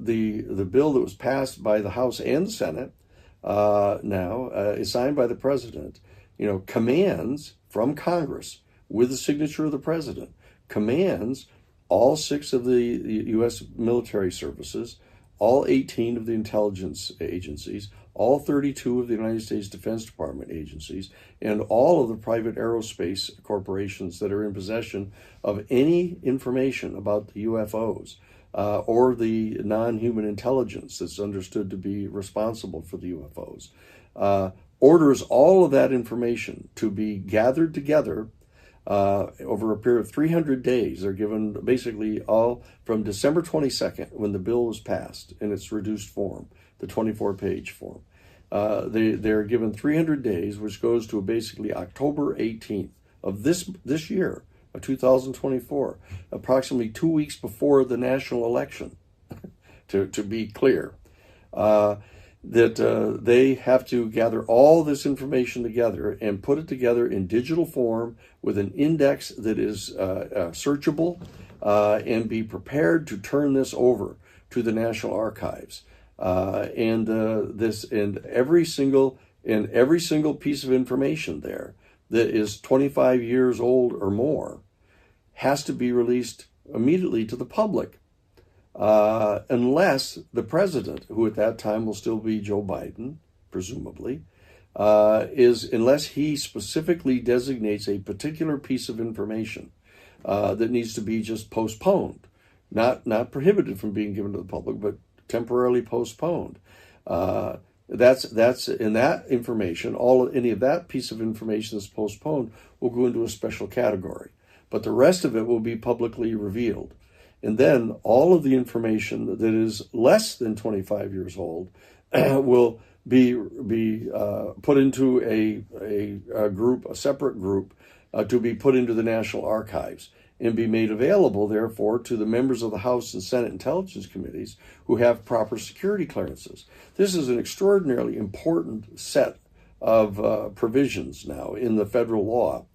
the bill that was passed by the House and the Senate now is signed by the president, commands from Congress with the signature of the president, commands all 6 of the U.S. military services, all 18 of the intelligence agencies, all 32 of the United States Defense Department agencies, and all of the private aerospace corporations that are in possession of any information about the UFOs or the non-human intelligence that's understood to be responsible for the UFOs, orders all of that information to be gathered together over a period of 300 days. They're given basically all from December 22nd, when the bill was passed in its reduced form, the 24-page form. They're given 300 days, which goes to basically October 18th of this year, of 2024, approximately 2 weeks before the national election, to be clear. That they have to gather all this information together and put it together in digital form with an index that is searchable, and be prepared to turn this over to the National Archives. And every single piece of information there that is 25 years old or more has to be released immediately to the public. Unless the president, who at that time will still be Joe Biden, presumably, unless he specifically designates a particular piece of information that needs to be just postponed, not prohibited from being given to the public, but temporarily postponed. That's in that information. Any of that piece of information that's postponed will go into a special category, but the rest of it will be publicly revealed. And then all of the information that is less than 25 years old will be put into a separate group, to be put into the National Archives and be made available, therefore, to the members of the House and Senate Intelligence Committees who have proper security clearances. This is an extraordinarily important set of provisions now in the federal law.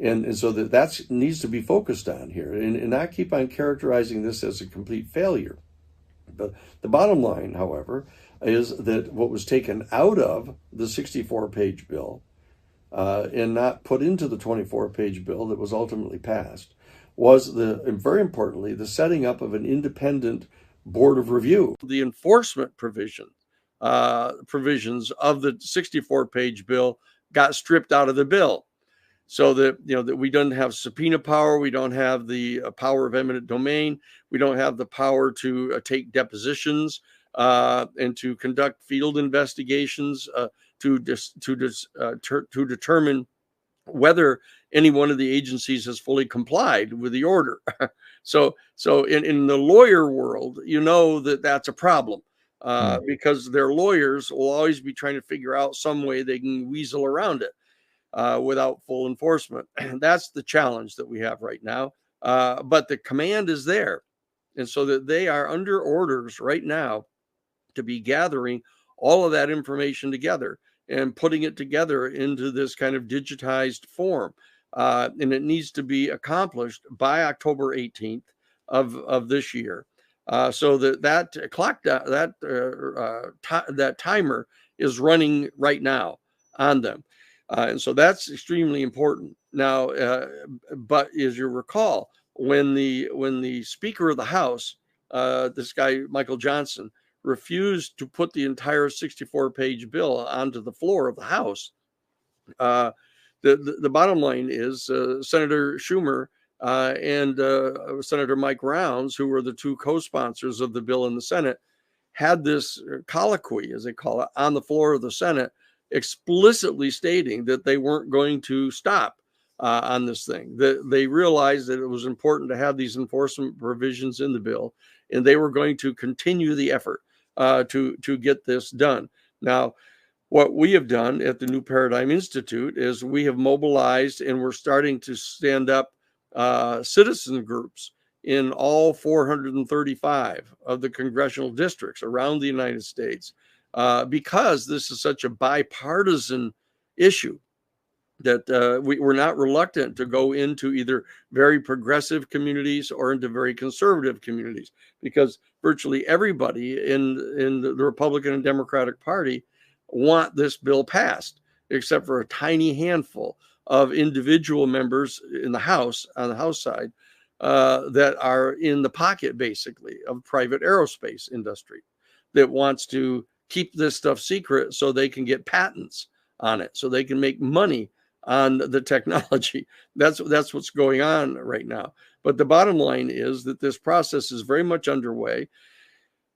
And so that needs to be focused on here, and not keep on characterizing this as a complete failure. But the bottom line, however, is that what was taken out of the 64-page bill and not put into the 24-page bill that was ultimately passed was, and very importantly, the setting up of an independent board of review. The enforcement provisions of the 64-page bill got stripped out of the bill. So that we don't have subpoena power, we don't have the power of eminent domain, we don't have the power to take depositions and to conduct field investigations to determine whether any one of the agencies has fully complied with the order. So in the lawyer world, that's a problem. Because their lawyers will always be trying to figure out some way they can weasel around it. Without full enforcement. That's the challenge that we have right now. But the command is there. And so that they are under orders right now to be gathering all of that information together and putting it together into this kind of digitized form. And it needs to be accomplished by October 18th of this year. So that clock, that timer is running right now on them. And so that's extremely important. Now, but as you recall, when the Speaker of the House, this guy, Michael Johnson, refused to put the entire 64-page bill onto the floor of the House, the bottom line is Senator Schumer and Senator Mike Rounds, who were the two co-sponsors of the bill in the Senate, had this colloquy, as they call it, on the floor of the Senate, explicitly stating that they weren't going to stop on this thing. That they realized that it was important to have these enforcement provisions in the bill, and they were going to continue the effort to get this done. Now, what we have done at the New Paradigm Institute is we have mobilized, and we're starting to stand up citizen groups in all 435 of the congressional districts around the United States. Because this is such a bipartisan issue, that we're not reluctant to go into either very progressive communities or into very conservative communities, because virtually everybody in the Republican and Democratic Party want this bill passed, except for a tiny handful of individual members in the House, on the House side, that are in the pocket, basically, of private aerospace industry that wants to keep this stuff secret so they can get patents on it, so they can make money on the technology. That's what's going on right now. But the bottom line is that this process is very much underway,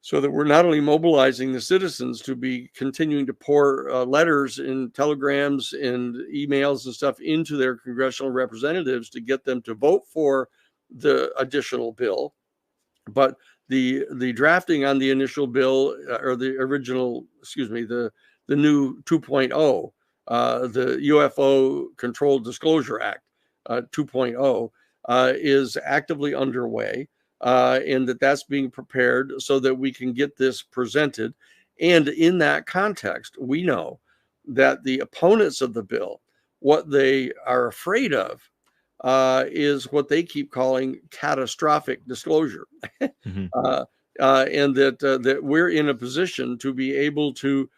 so that we're not only mobilizing the citizens to be continuing to pour letters and telegrams and emails and stuff into their congressional representatives to get them to vote for the additional bill, but the drafting on the initial bill or the original, excuse me, the new 2.0, the UFO Controlled Disclosure Act 2.0, is actively underway, and that's being prepared so that we can get this presented. And in that context, we know that the opponents of the bill, what they are afraid of, is what they keep calling catastrophic disclosure. Mm-hmm. And that we're in a position to be able to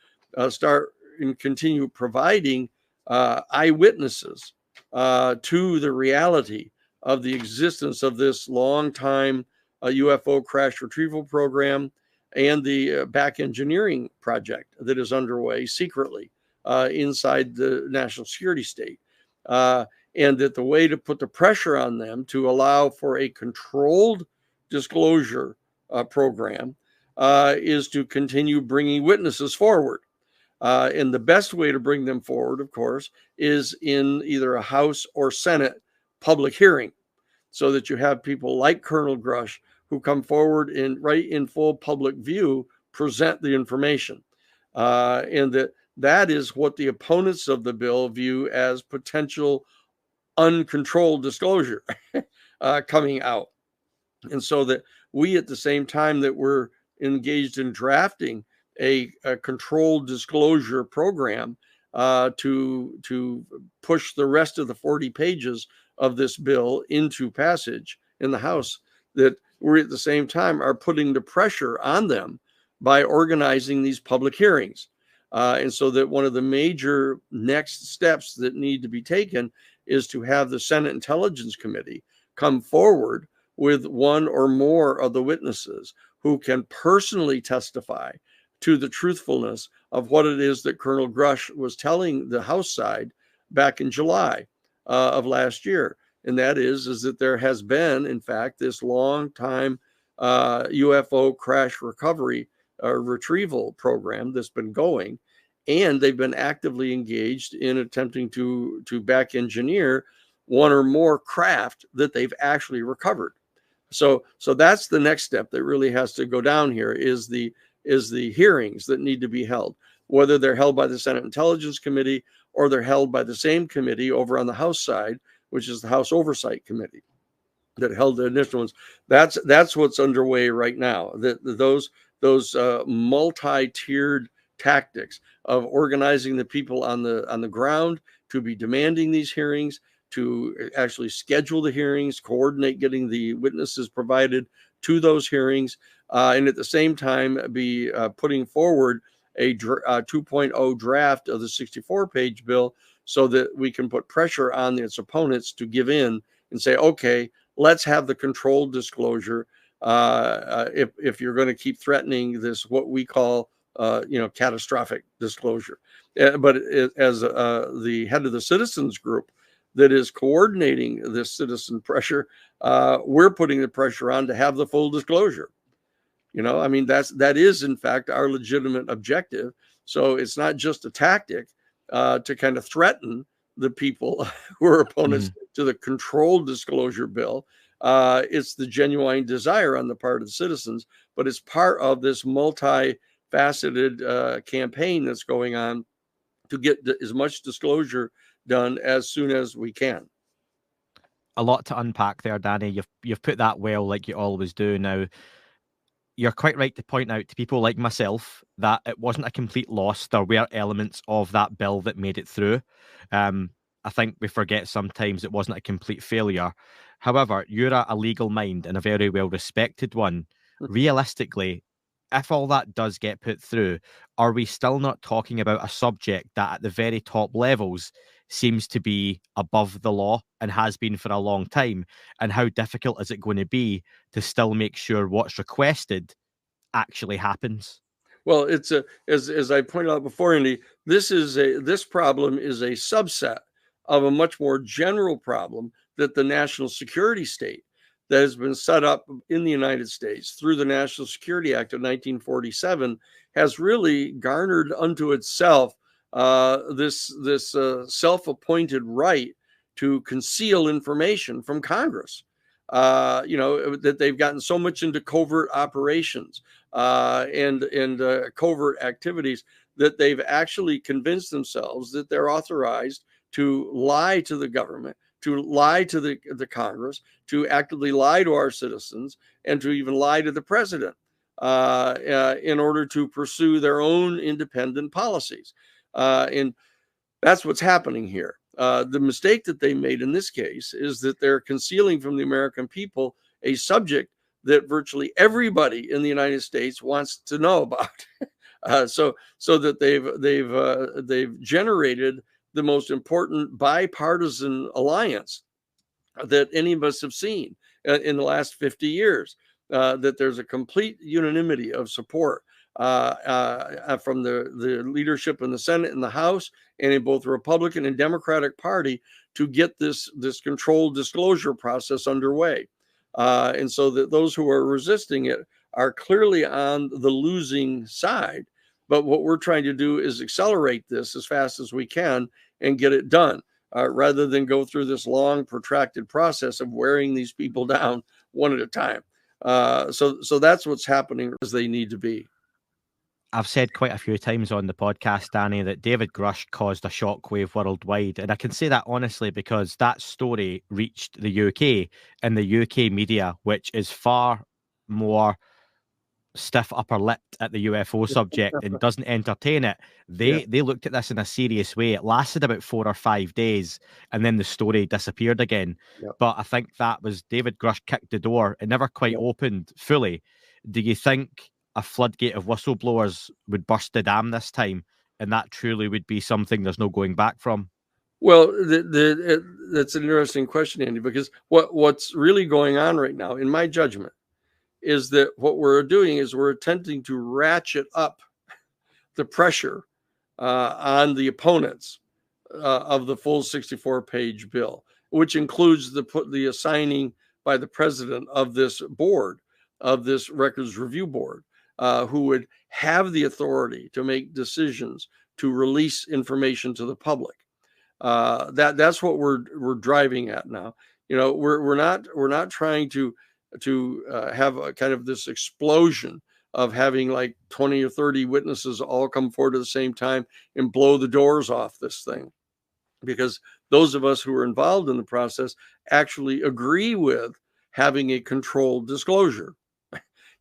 start and continue providing eyewitnesses to the reality of the existence of this long time UFO crash retrieval program and the back engineering project that is underway secretly inside the national security state. And that the way to put the pressure on them to allow for a controlled disclosure program is to continue bringing witnesses forward. And the best way to bring them forward, of course, is in either a House or Senate public hearing, so that you have people like Colonel Grush who come forward right in full public view, present the information. And that is what the opponents of the bill view as potential uncontrolled disclosure coming out. And so that we, at the same time that we're engaged in drafting a controlled disclosure program to push the rest of the 40 pages of this bill into passage in the House, that we at the same time are putting the pressure on them by organizing these public hearings. And so that one of the major next steps that need to be taken is to have the Senate Intelligence Committee come forward with one or more of the witnesses who can personally testify to the truthfulness of what it is that Colonel Grush was telling the House side back in July of last year. And that is that there has been, in fact, this long time UFO crash recovery retrieval program that's been going, and they've been actively engaged in attempting to back engineer one or more craft that they've actually recovered. So that's the next step that really has to go down here, is the hearings that need to be held, whether they're held by the Senate Intelligence Committee or they're held by the same committee over on the House side, which is the House Oversight Committee that held the initial ones. That's what's underway right now. Those multi-tiered tactics of organizing the people on the ground to be demanding these hearings, to actually schedule the hearings, coordinate getting the witnesses provided to those hearings, and at the same time be putting forward a 2.0 draft of the 64-page bill, so that we can put pressure on its opponents to give in and say, okay, let's have the controlled disclosure. If you're going to keep threatening this, what we call, catastrophic disclosure. But as the head of the citizens group that is coordinating this citizen pressure, we're putting the pressure on to have the full disclosure. I mean, that is in fact our legitimate objective. So it's not just a tactic to kind of threaten the people who are opponents to the controlled disclosure bill. It's the genuine desire on the part of the citizens, but it's part of this multifaceted campaign that's going on to get as much disclosure done as soon as we can. A lot to unpack there, Danny. You've put that well, like you always do. Now, you're quite right to point out to people like myself that it wasn't a complete loss. There were elements of that bill that made it through. I think we forget sometimes it wasn't a complete failure. However, you're a legal mind and a very well respected one. realistically, if all that does get put through, are we still not talking about a subject that at the very top levels seems to be above the law and has been for a long time? And how difficult is it going to be to still make sure what's requested actually happens? Well, it's as I pointed out before, Andy, this problem is a subset of a much more general problem that the national security state that has been set up in the United States through the National Security Act of 1947 has really garnered unto itself this self-appointed right to conceal information from Congress. That they've gotten so much into covert operations and covert activities that they've actually convinced themselves that they're authorized to lie to the government, to lie to the Congress, to actively lie to our citizens, and to even lie to the president in order to pursue their own independent policies. And that's what's happening here. The mistake that they made in this case is that they're concealing from the American people a subject that virtually everybody in the United States wants to know about. So that they've generated the most important bipartisan alliance that any of us have seen in the last 50 years. That there's a complete unanimity of support from the leadership in the Senate and the House, and in both the Republican and Democratic Party, to get this controlled disclosure process underway. And so that those who are resisting it are clearly on the losing side. But what we're trying to do is accelerate this as fast as we can and get it done, rather than go through this long, protracted process of wearing these people down one at a time. So that's what's happening as they need to be. I've said quite a few times on the podcast, Danny, that David Grush caused a shockwave worldwide. And I can say that honestly because that story reached the UK, and the UK media, which is far more stiff upper lipped at the UFO subject and doesn't entertain it. Yeah. They looked at this in a serious way. It lasted about 4 or 5 days, and then the story disappeared again. Yeah. But I think that was David Grush kicked the door. It never quite opened fully. Do you think a floodgate of whistleblowers would burst the dam this time, and that truly would be something there's no going back from? Well, that's an interesting question, Andy, because what's really going on right now, in my judgment, is that what we're doing is we're attempting to ratchet up the pressure on the opponents of the full 64-page bill, which includes the assigning by the president of this board, of this records review board, who would have the authority to make decisions to release information to the public. That's what we're driving at now. We're not trying to have a kind of this explosion of having like 20 or 30 witnesses all come forward at the same time and blow the doors off this thing, because those of us who are involved in the process actually agree with having a controlled disclosure,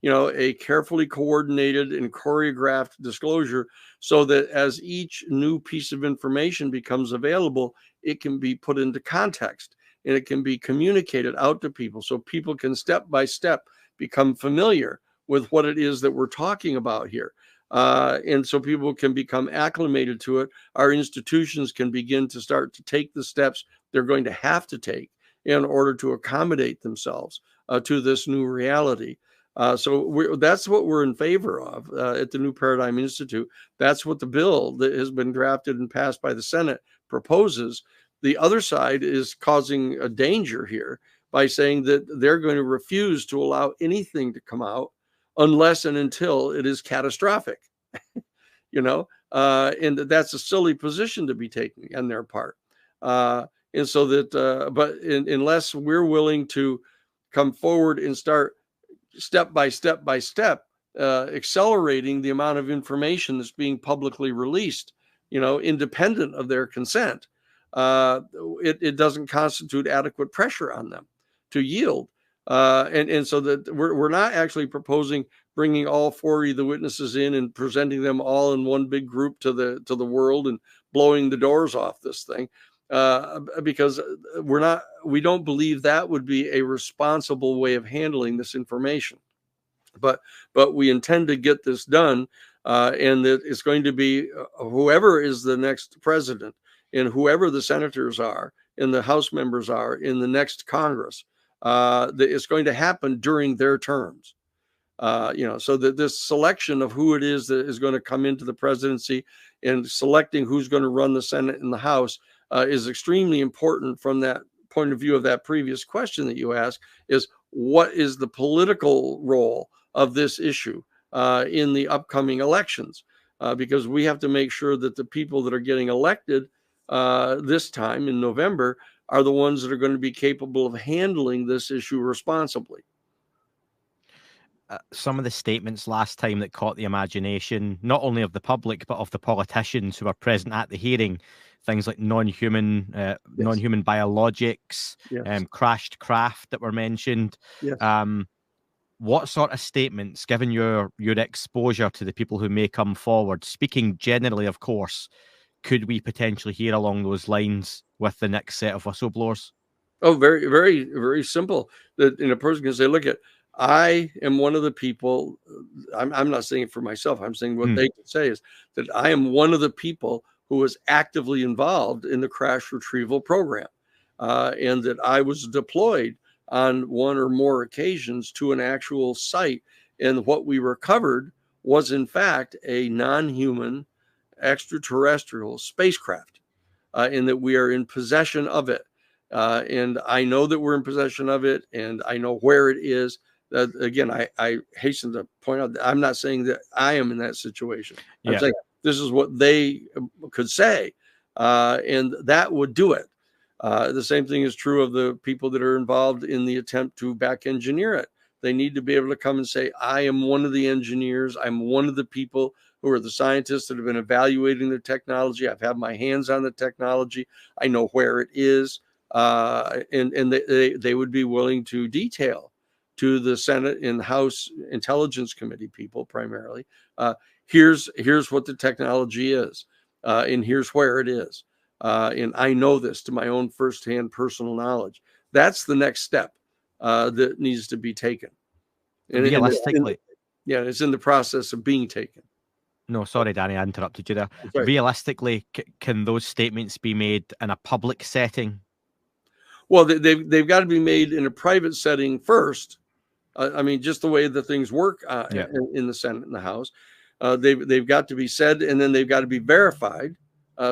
a carefully coordinated and choreographed disclosure, so that as each new piece of information becomes available, it can be put into context and it can be communicated out to people, so people can step by step become familiar with what it is that we're talking about here. And so people can become acclimated to it. Our institutions can begin to start to take the steps they're going to have to take in order to accommodate themselves to this new reality. So that's what we're in favor of at the New Paradigm Institute. That's what the bill that has been drafted and passed by the Senate proposes. The other side is causing a danger here by saying that they're going to refuse to allow anything to come out unless and until it is catastrophic. And that's a silly position to be taking on their part. And so that, unless we're willing to come forward and start step by step, accelerating the amount of information that's being publicly released, independent of their consent, it doesn't constitute adequate pressure on them to yield. And so that we're not actually proposing bringing all 40 of the witnesses in and presenting them all in one big group to the world and blowing the doors off this thing, because we don't believe that would be a responsible way of handling this information. but we intend to get this done, and that it's going to be whoever is the next president and whoever the senators are and the House members are in the next Congress. It's going to happen during their terms. So that this selection of who it is that is going to come into the presidency and selecting who's going to run the Senate and the House is extremely important from that point of view of that previous question that you asked, is what is the political role of this issue in the upcoming elections? Because we have to make sure that the people that are getting elected this time in November are the ones that are going to be capable of handling this issue responsibly. Some of the statements last time that caught the imagination, not only of the public, but of the politicians who were present at the hearing, things like non-human biologics, Yes. crashed craft that were mentioned. Yes. What sort of statements, given your exposure to the people who may come forward, speaking generally, of course, could we potentially hear along those lines with the next set of whistleblowers? Oh, very, very, very simple. That a person can say, look, I am one of the people, I'm not saying it for myself, I'm saying what they can say is that I am one of the people who was actively involved in the crash retrieval program, and that I was deployed on one or more occasions to an actual site. And what we recovered was, in fact, a non-human extraterrestrial spacecraft, in that we are in possession of it. And I know that we're in possession of it, and I know where it is. Again, I hasten to point out that I'm not saying that I am in that situation. I'm saying this is what they could say, and that would do it. The same thing is true of the people that are involved in the attempt to back engineer it. They need to be able to come and say, I am one of the engineers. I'm one of the people who are the scientists that have been evaluating the technology. I've had my hands on the technology. I know where it is. And they would be willing to detail to the Senate and House Intelligence Committee people primarily, here's what the technology is, and here's where it is. And I know this to my own firsthand personal knowledge. That's the next step that needs to be taken. And realistically, it's in the process of being taken. No, sorry, Danny, I interrupted you there. Right. Realistically, can those statements be made in a public setting? Well, they've got to be made in a private setting first. I mean, just the way that things work in the Senate and the House, they've got to be said, and then they've got to be verified.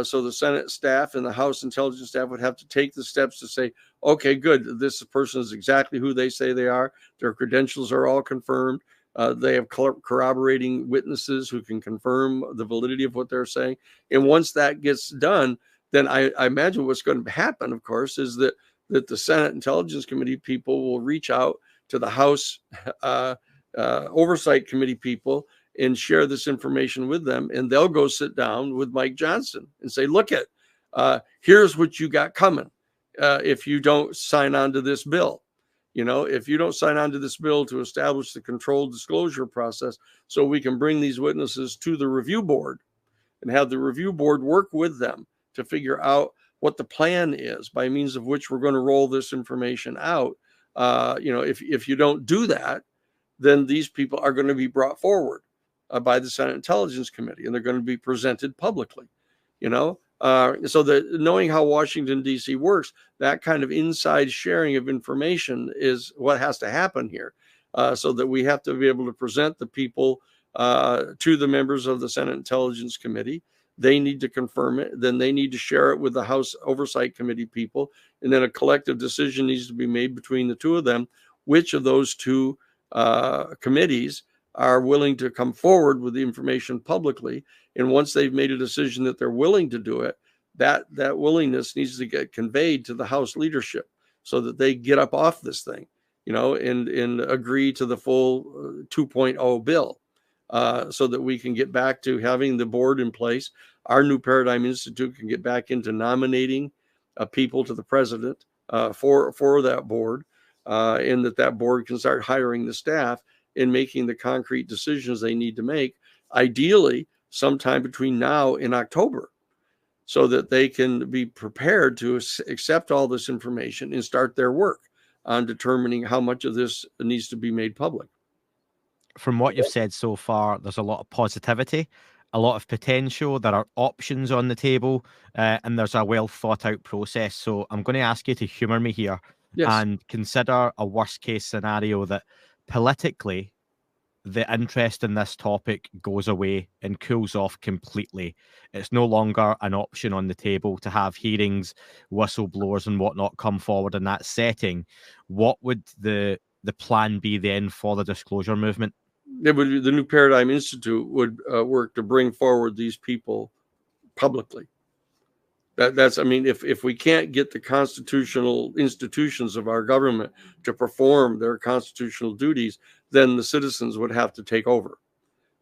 So the Senate staff and the House intelligence staff would have to take the steps to say, okay, good, this person is exactly who they say they are. Their credentials are all confirmed. They have corroborating witnesses who can confirm the validity of what they're saying. And once that gets done, then I imagine what's going to happen, of course, is that the Senate Intelligence Committee people will reach out to the House Oversight Committee people and share this information with them, and they'll go sit down with Mike Johnson and say, look, here's what you got coming if you don't sign on to this bill. If you don't sign on to this bill to establish the controlled disclosure process so we can bring these witnesses to the review board and have the review board work with them to figure out what the plan is by means of which we're going to roll this information out. If you don't do that, then these people are going to be brought forward by the Senate Intelligence Committee, and they're going to be presented publicly. So that knowing how Washington, D.C. works, that kind of inside sharing of information is what has to happen here, so that we have to be able to present the people to the members of the Senate Intelligence Committee. They need to confirm it. Then they need to share it with the House Oversight Committee people. And then a collective decision needs to be made between the two of them, which of those two committees are willing to come forward with the information publicly. And once they've made a decision that they're willing to do it, that willingness needs to get conveyed to the House leadership so that they get up off this thing, and agree to the full 2.0 bill, so that we can get back to having the board in place. Our New Paradigm Institute can get back into nominating people to the president for that board, and that board can start hiring the staff and making the concrete decisions they need to make, ideally sometime between now and October, so that they can be prepared to accept all this information and start their work on determining how much of this needs to be made public. from what you've said so far, there's a lot of positivity, a lot of potential. There are options on the table, and there's a well thought out process. So I'm going to ask you to humor me here Yes. and consider a worst case scenario that politically the interest in this topic goes away and cools off completely. It's no longer an option on the table to have hearings, whistleblowers, and whatnot come forward in that setting. What would the plan be then for the disclosure movement? It would, the New Paradigm Institute would work to bring forward these people publicly. That's, I mean, if we can't get the constitutional institutions of our government to perform their constitutional duties, then the citizens would have to take over.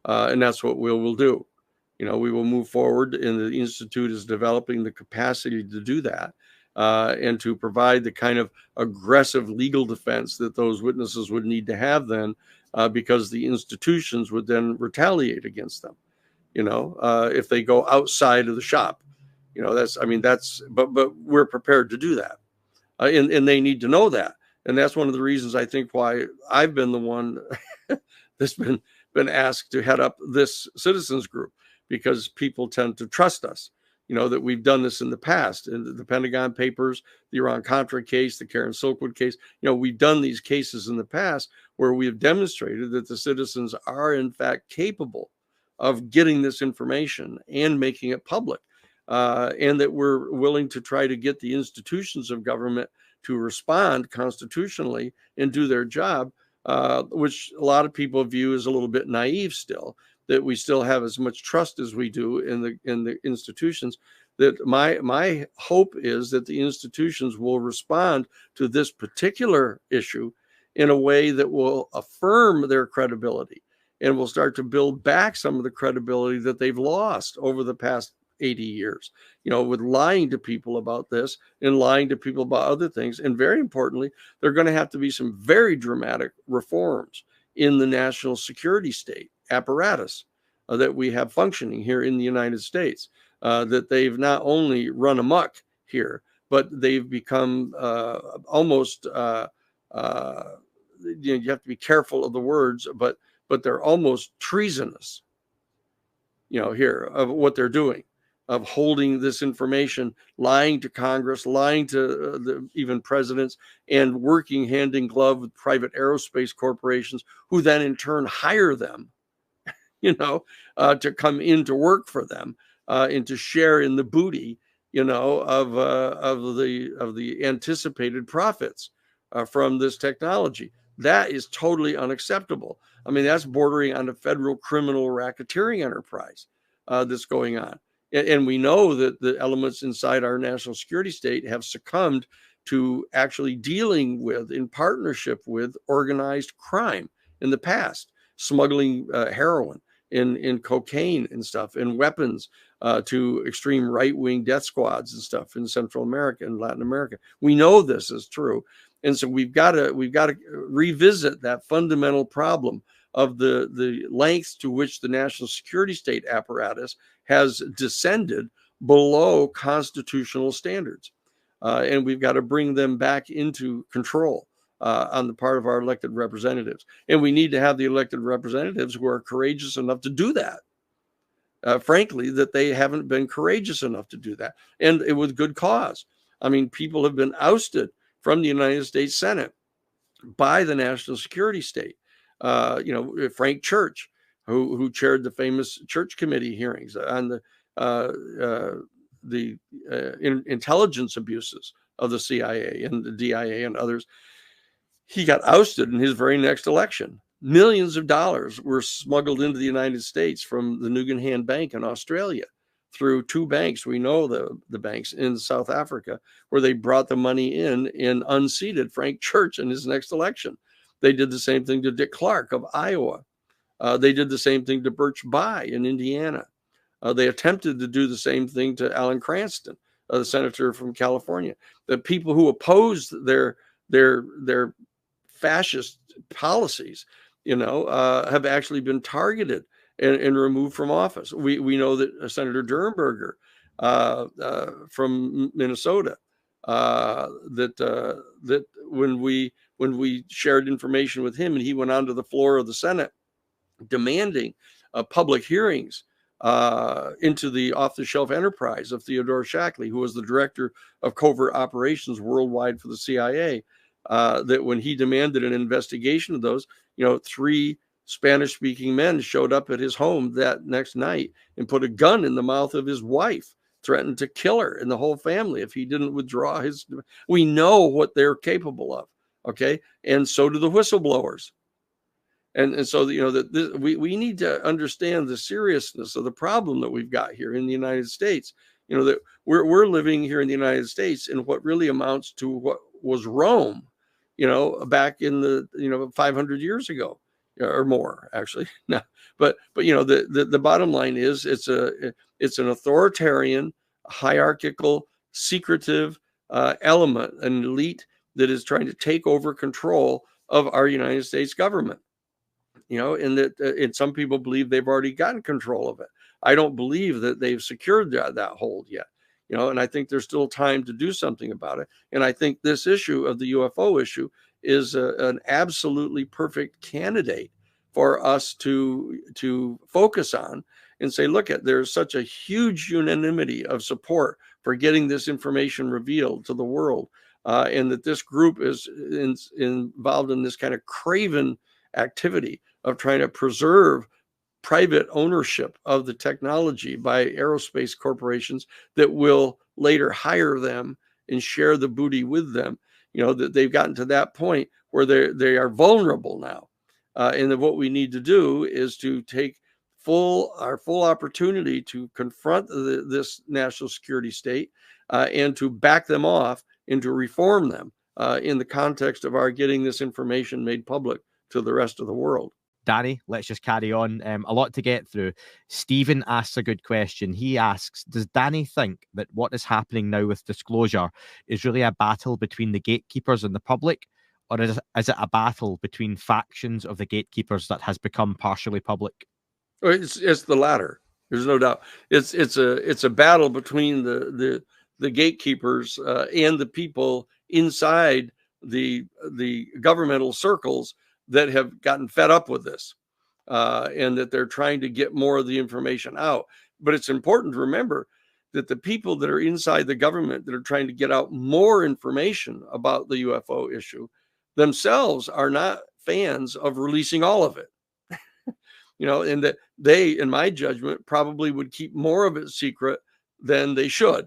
And that's what we'll do. We will move forward, and the Institute is developing the capacity to do that, and to provide the kind of aggressive legal defense that those witnesses would need to have then, because the institutions would then retaliate against them, if they go outside of the shop. But we're prepared to do that. And they need to know that. And that's one of the reasons I think why I've been the one that's been asked to head up this citizens group, because people tend to trust us, that we've done this in the past. In the Pentagon Papers, the Iran-Contra case, the Karen Silkwood case, we've done these cases in the past where we have demonstrated that the citizens are in fact capable of getting this information and making it public. And that we're willing to try to get the institutions of government to respond constitutionally and do their job, which a lot of people view as a little bit naive still, that we still have as much trust as we do in the institutions. That my hope is that the institutions will respond to this particular issue in a way that will affirm their credibility and will start to build back some of the credibility that they've lost over the past 80 years, with lying to people about this and lying to people about other things. And very importantly, there are going to have to be some very dramatic reforms in the national security state apparatus that we have functioning here in the United States, that they've not only run amok here, but they've become almost, you have to be careful of the words, but they're almost treasonous, here, of what they're doing, of holding this information, lying to Congress, lying to even presidents, and working hand in glove with private aerospace corporations, who then in turn hire them, to come in to work for them, and to share in the booty, of the anticipated profits from this technology. That is totally unacceptable. I mean, that's bordering on a federal criminal racketeering enterprise that's going on. And we know that the elements inside our national security state have succumbed to actually dealing with, in partnership with, organized crime in the past, smuggling heroin and cocaine and stuff, and weapons to extreme right-wing death squads and stuff in Central America and Latin America. We know this is true. And so we've got to revisit that fundamental problem of the lengths to which the national security state apparatus has descended below constitutional standards. And we've got to bring them back into control on the part of our elected representatives. And we need to have the elected representatives who are courageous enough to do that. Frankly, that they haven't been courageous enough to do that, and it with good cause. I mean, people have been ousted from the United States Senate by the national security state. Frank Church, who chaired the famous Church Committee hearings on the intelligence abuses of the CIA and the DIA and others, he got ousted in his very next election. Millions of dollars were smuggled into the United States from the Nugan Bank in Australia through two banks. We know the banks in South Africa, where they brought the money in and unseated Frank Church in his next election. They did the same thing to Dick Clark of Iowa. They did the same thing to Birch Bayh in Indiana. They attempted to do the same thing to Alan Cranston, the senator from California. The people who opposed their fascist policies, have actually been targeted and removed from office. We know that Senator Durenberger from Minnesota, that when we shared information with him and he went onto the floor of the Senate demanding public hearings into the off-the-shelf enterprise of Theodore Shackley, who was the director of covert operations worldwide for the CIA, that when he demanded an investigation of those, 3 Spanish-speaking men showed up at his home that next night and put a gun in the mouth of his wife, threatened to kill her and the whole family if he didn't withdraw his. We know what they're capable of, okay? And so do the whistleblowers. And so that we need to understand the seriousness of the problem that we've got here in the United States. That we're living here in the United States in what really amounts to what was Rome, back in the 500 years ago or more, actually. No, but the bottom line is it's an authoritarian, hierarchical, secretive element, an elite that is trying to take over control of our United States government. And that and some people believe they've already gotten control of it. I don't believe that they've secured that hold yet. And I think there's still time to do something about it. And I think this issue of the UFO issue is an absolutely perfect candidate for us to focus on and say, look, there's such a huge unanimity of support for getting this information revealed to the world, and that this group is involved in this kind of craven activity of trying to preserve private ownership of the technology by aerospace corporations that will later hire them and share the booty with them. That they've gotten to that point where they are vulnerable now. And that what we need to do is to take our full opportunity to confront this national security state, and to back them off and to reform them in the context of our getting this information made public to the rest of the world. Danny, let's just carry on. A lot to get through. Stephen asks a good question. He asks, does Danny think that what is happening now with disclosure is really a battle between the gatekeepers and the public, or is it a battle between factions of the gatekeepers that has become partially public? It's the latter. There's no doubt. It's a battle between the gatekeepers and the people inside the governmental circles that have gotten fed up with this, and that they're trying to get more of the information out. But it's important to remember that the people that are inside the government that are trying to get out more information about the UFO issue themselves are not fans of releasing all of it. And that they, in my judgment, probably would keep more of it secret than they should.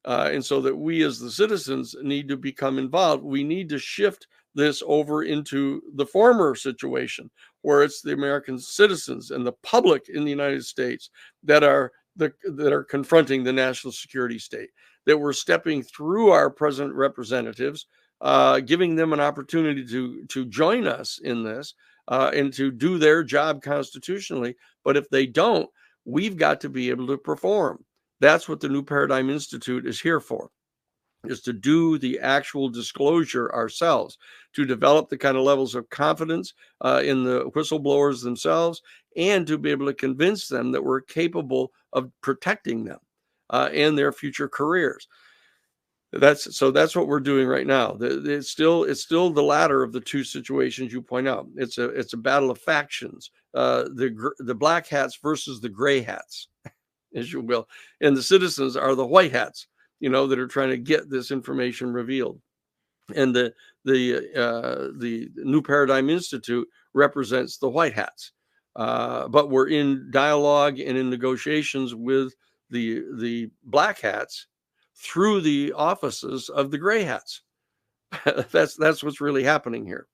And so that we as the citizens need to become involved. We need to shift this over into the former situation where it's the American citizens and the public in the United States that are confronting the national security state, that we're stepping through our present representatives, giving them an opportunity to join us in this, and to do their job constitutionally. But if they don't, we've got to be able to perform. That's what the New Paradigm Institute is here for, is to do the actual disclosure ourselves, to develop the kind of levels of confidence in the whistleblowers themselves, and to be able to convince them that we're capable of protecting them and their future careers. That's what we're doing right now. It's still the latter of the two situations you point out. It's a battle of factions, the black hats versus the gray hats, as you will, and the citizens are the white hats, that are trying to get this information revealed. And the New Paradigm Institute represents the white hats, but we're in dialogue and in negotiations with the black hats through the offices of the gray hats. That's what's really happening here.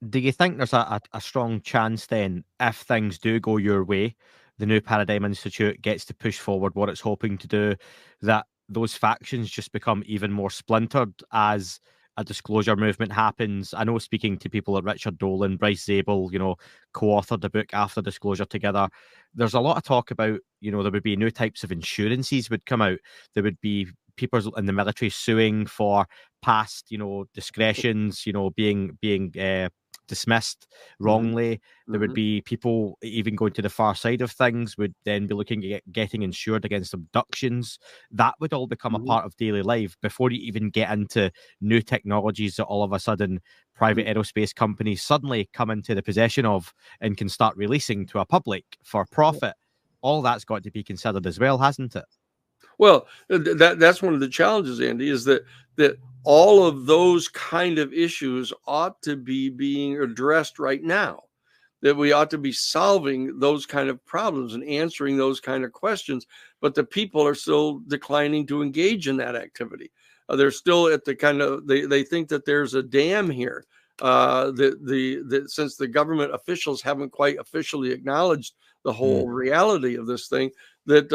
Do you think there's a strong chance then, if things do go your way, the New Paradigm Institute gets to push forward what it's hoping to do, that those factions just become even more splintered as a disclosure movement happens? I know, speaking to people like Richard Dolan, Bryce Zabel, co-authored the book After Disclosure together, there's a lot of talk about, there would be new types of insurances would come out. There would be people in the military suing for past, discretions, being dismissed wrongly. There would be people even going to the far side of things, would then be looking at getting insured against abductions. That would all become a part of daily life before you even get into new technologies that all of a sudden private aerospace companies suddenly come into the possession of and can start releasing to a public for profit. All that's got to be considered as well, hasn't it? Well, that's one of the challenges, Andy, is that all of those kind of issues ought to be being addressed right now. That we ought to be solving those kind of problems and answering those kind of questions, but the people are still declining to engage in that activity. They're still at the kind of they think that there's a dam here. That since the government officials haven't quite officially acknowledged the whole reality of this thing, that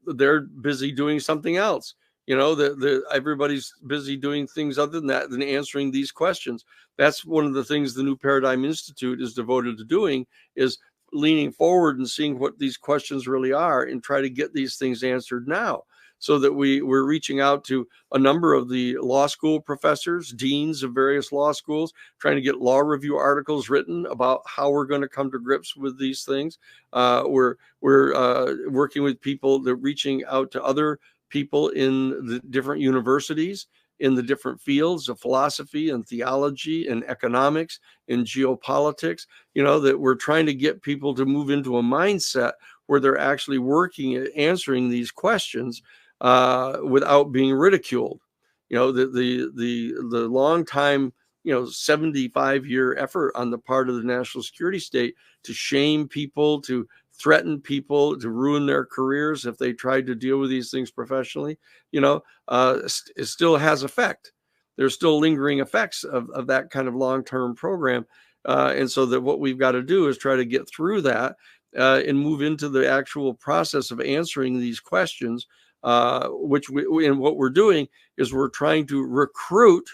they're busy doing something else. Everybody's busy doing things other than that, than answering these questions. That's one of the things the New Paradigm Institute is devoted to doing, is leaning forward and seeing what these questions really are and try to get these things answered now. So that we're reaching out to a number of the law school professors, deans of various law schools, trying to get law review articles written about how we're going to come to grips with these things. We're working with people, that reaching out to other people in the different universities, in the different fields of philosophy and theology and economics and geopolitics, that we're trying to get people to move into a mindset where they're actually working at answering these questions without being ridiculed. The long time, 75-year effort on the part of the national security state to shame people, to threaten people, to ruin their careers if they tried to deal with these things professionally, it still has effect. There's still lingering effects of that kind of long-term program. And so that what we've got to do is try to get through that and move into the actual process of answering these questions, which and what we're doing is we're trying to recruit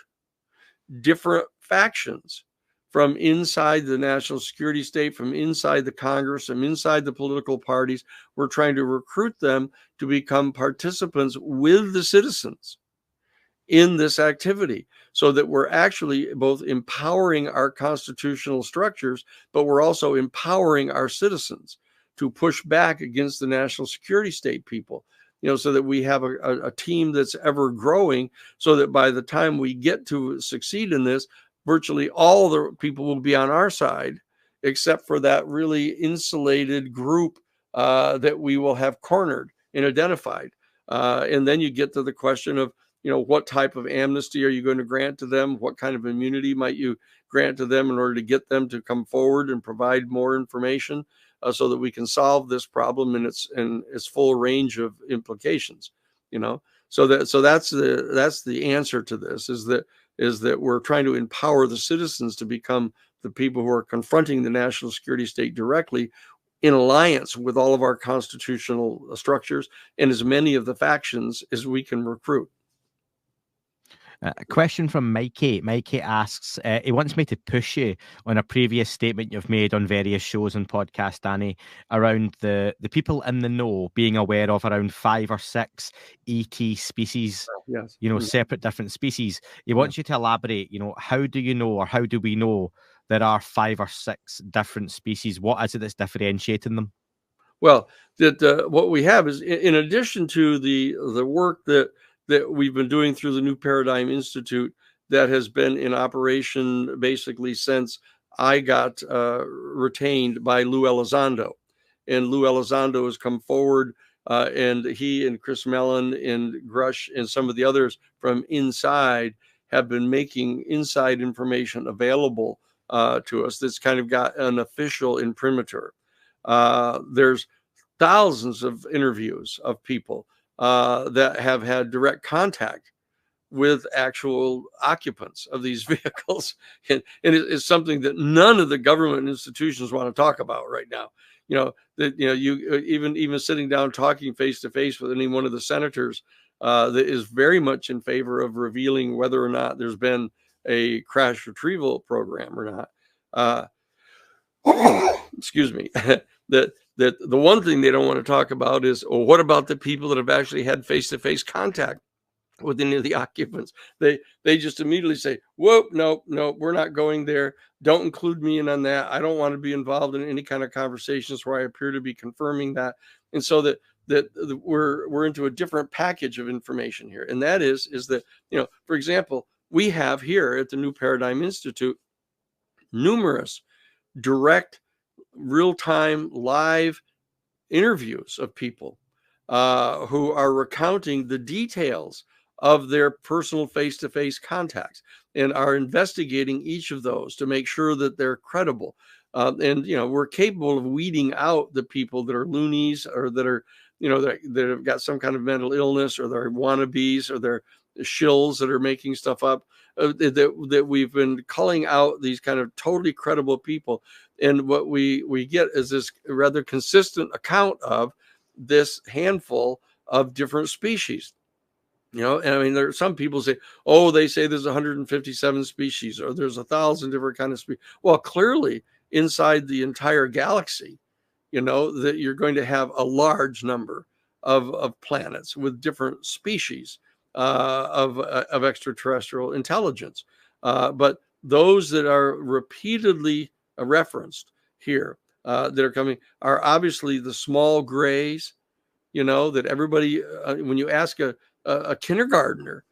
different factions from inside the national security state, from inside the Congress, from inside the political parties. We're trying to recruit them to become participants with the citizens in this activity, so that we're actually both empowering our constitutional structures, but we're also empowering our citizens to push back against the national security state people, so that we have a team that's ever growing, so that by the time we get to succeed in this, virtually all the people will be on our side, except for that really insulated group that we will have cornered and identified. And then you get to the question of, what type of amnesty are you going to grant to them? What kind of immunity might you grant to them in order to get them to come forward and provide more information, so that we can solve this problem in its full range of implications? So that's the answer to this, is that we're trying to empower the citizens to become the people who are confronting the national security state directly, in alliance with all of our constitutional structures and as many of the factions as we can recruit. A question from Mikey. Mikey asks, he wants me to push you on a previous statement you've made on various shows and podcasts, Danny, around the people in the know being aware of around 5 or 6 ET species, yes. Separate different species. He wants you to elaborate, how do you know, or how do we know there are 5 or 6 different species? What is it that's differentiating them? Well, what we have is, in addition to the work that we've been doing through the New Paradigm Institute, that has been in operation basically since I got retained by Lou Elizondo. And Lou Elizondo has come forward, and he and Chris Mellon and Grush and some of the others from inside have been making inside information available to us that's kind of got an official imprimatur. There's thousands of interviews of people that have had direct contact with actual occupants of these vehicles, and it's something that none of the government institutions want to talk about right now. You even sitting down talking face to face with any one of the senators that is very much in favor of revealing whether or not there's been a crash retrieval program or not. Excuse me. That the one thing they don't want to talk about is, what about the people that have actually had face-to-face contact with any of the occupants. They just immediately say, whoa, no, we're not going there. Don't include me in on that. I don't want to be involved in any kind of conversations where I appear to be confirming that. And so that we're into a different package of information here. And that is that, for example, we have here at the New Paradigm Institute numerous direct, real-time, live interviews of people who are recounting the details of their personal face-to-face contacts and are investigating each of those to make sure that they're credible. And we're capable of weeding out the people that are loonies or that are, that have got some kind of mental illness, or they're wannabes, or they're shills that are making stuff up. That we've been culling out these kind of totally credible people, and what we get is this rather consistent account of this handful of different species. And I mean, there are some people say, oh, they say there's 157 species, or there's 1,000 different kind of species. Well, clearly inside the entire galaxy, that you're going to have a large number of planets with different species of extraterrestrial intelligence. But those that are repeatedly referenced here that are coming are obviously the small grays, that everybody, when you ask a kindergartner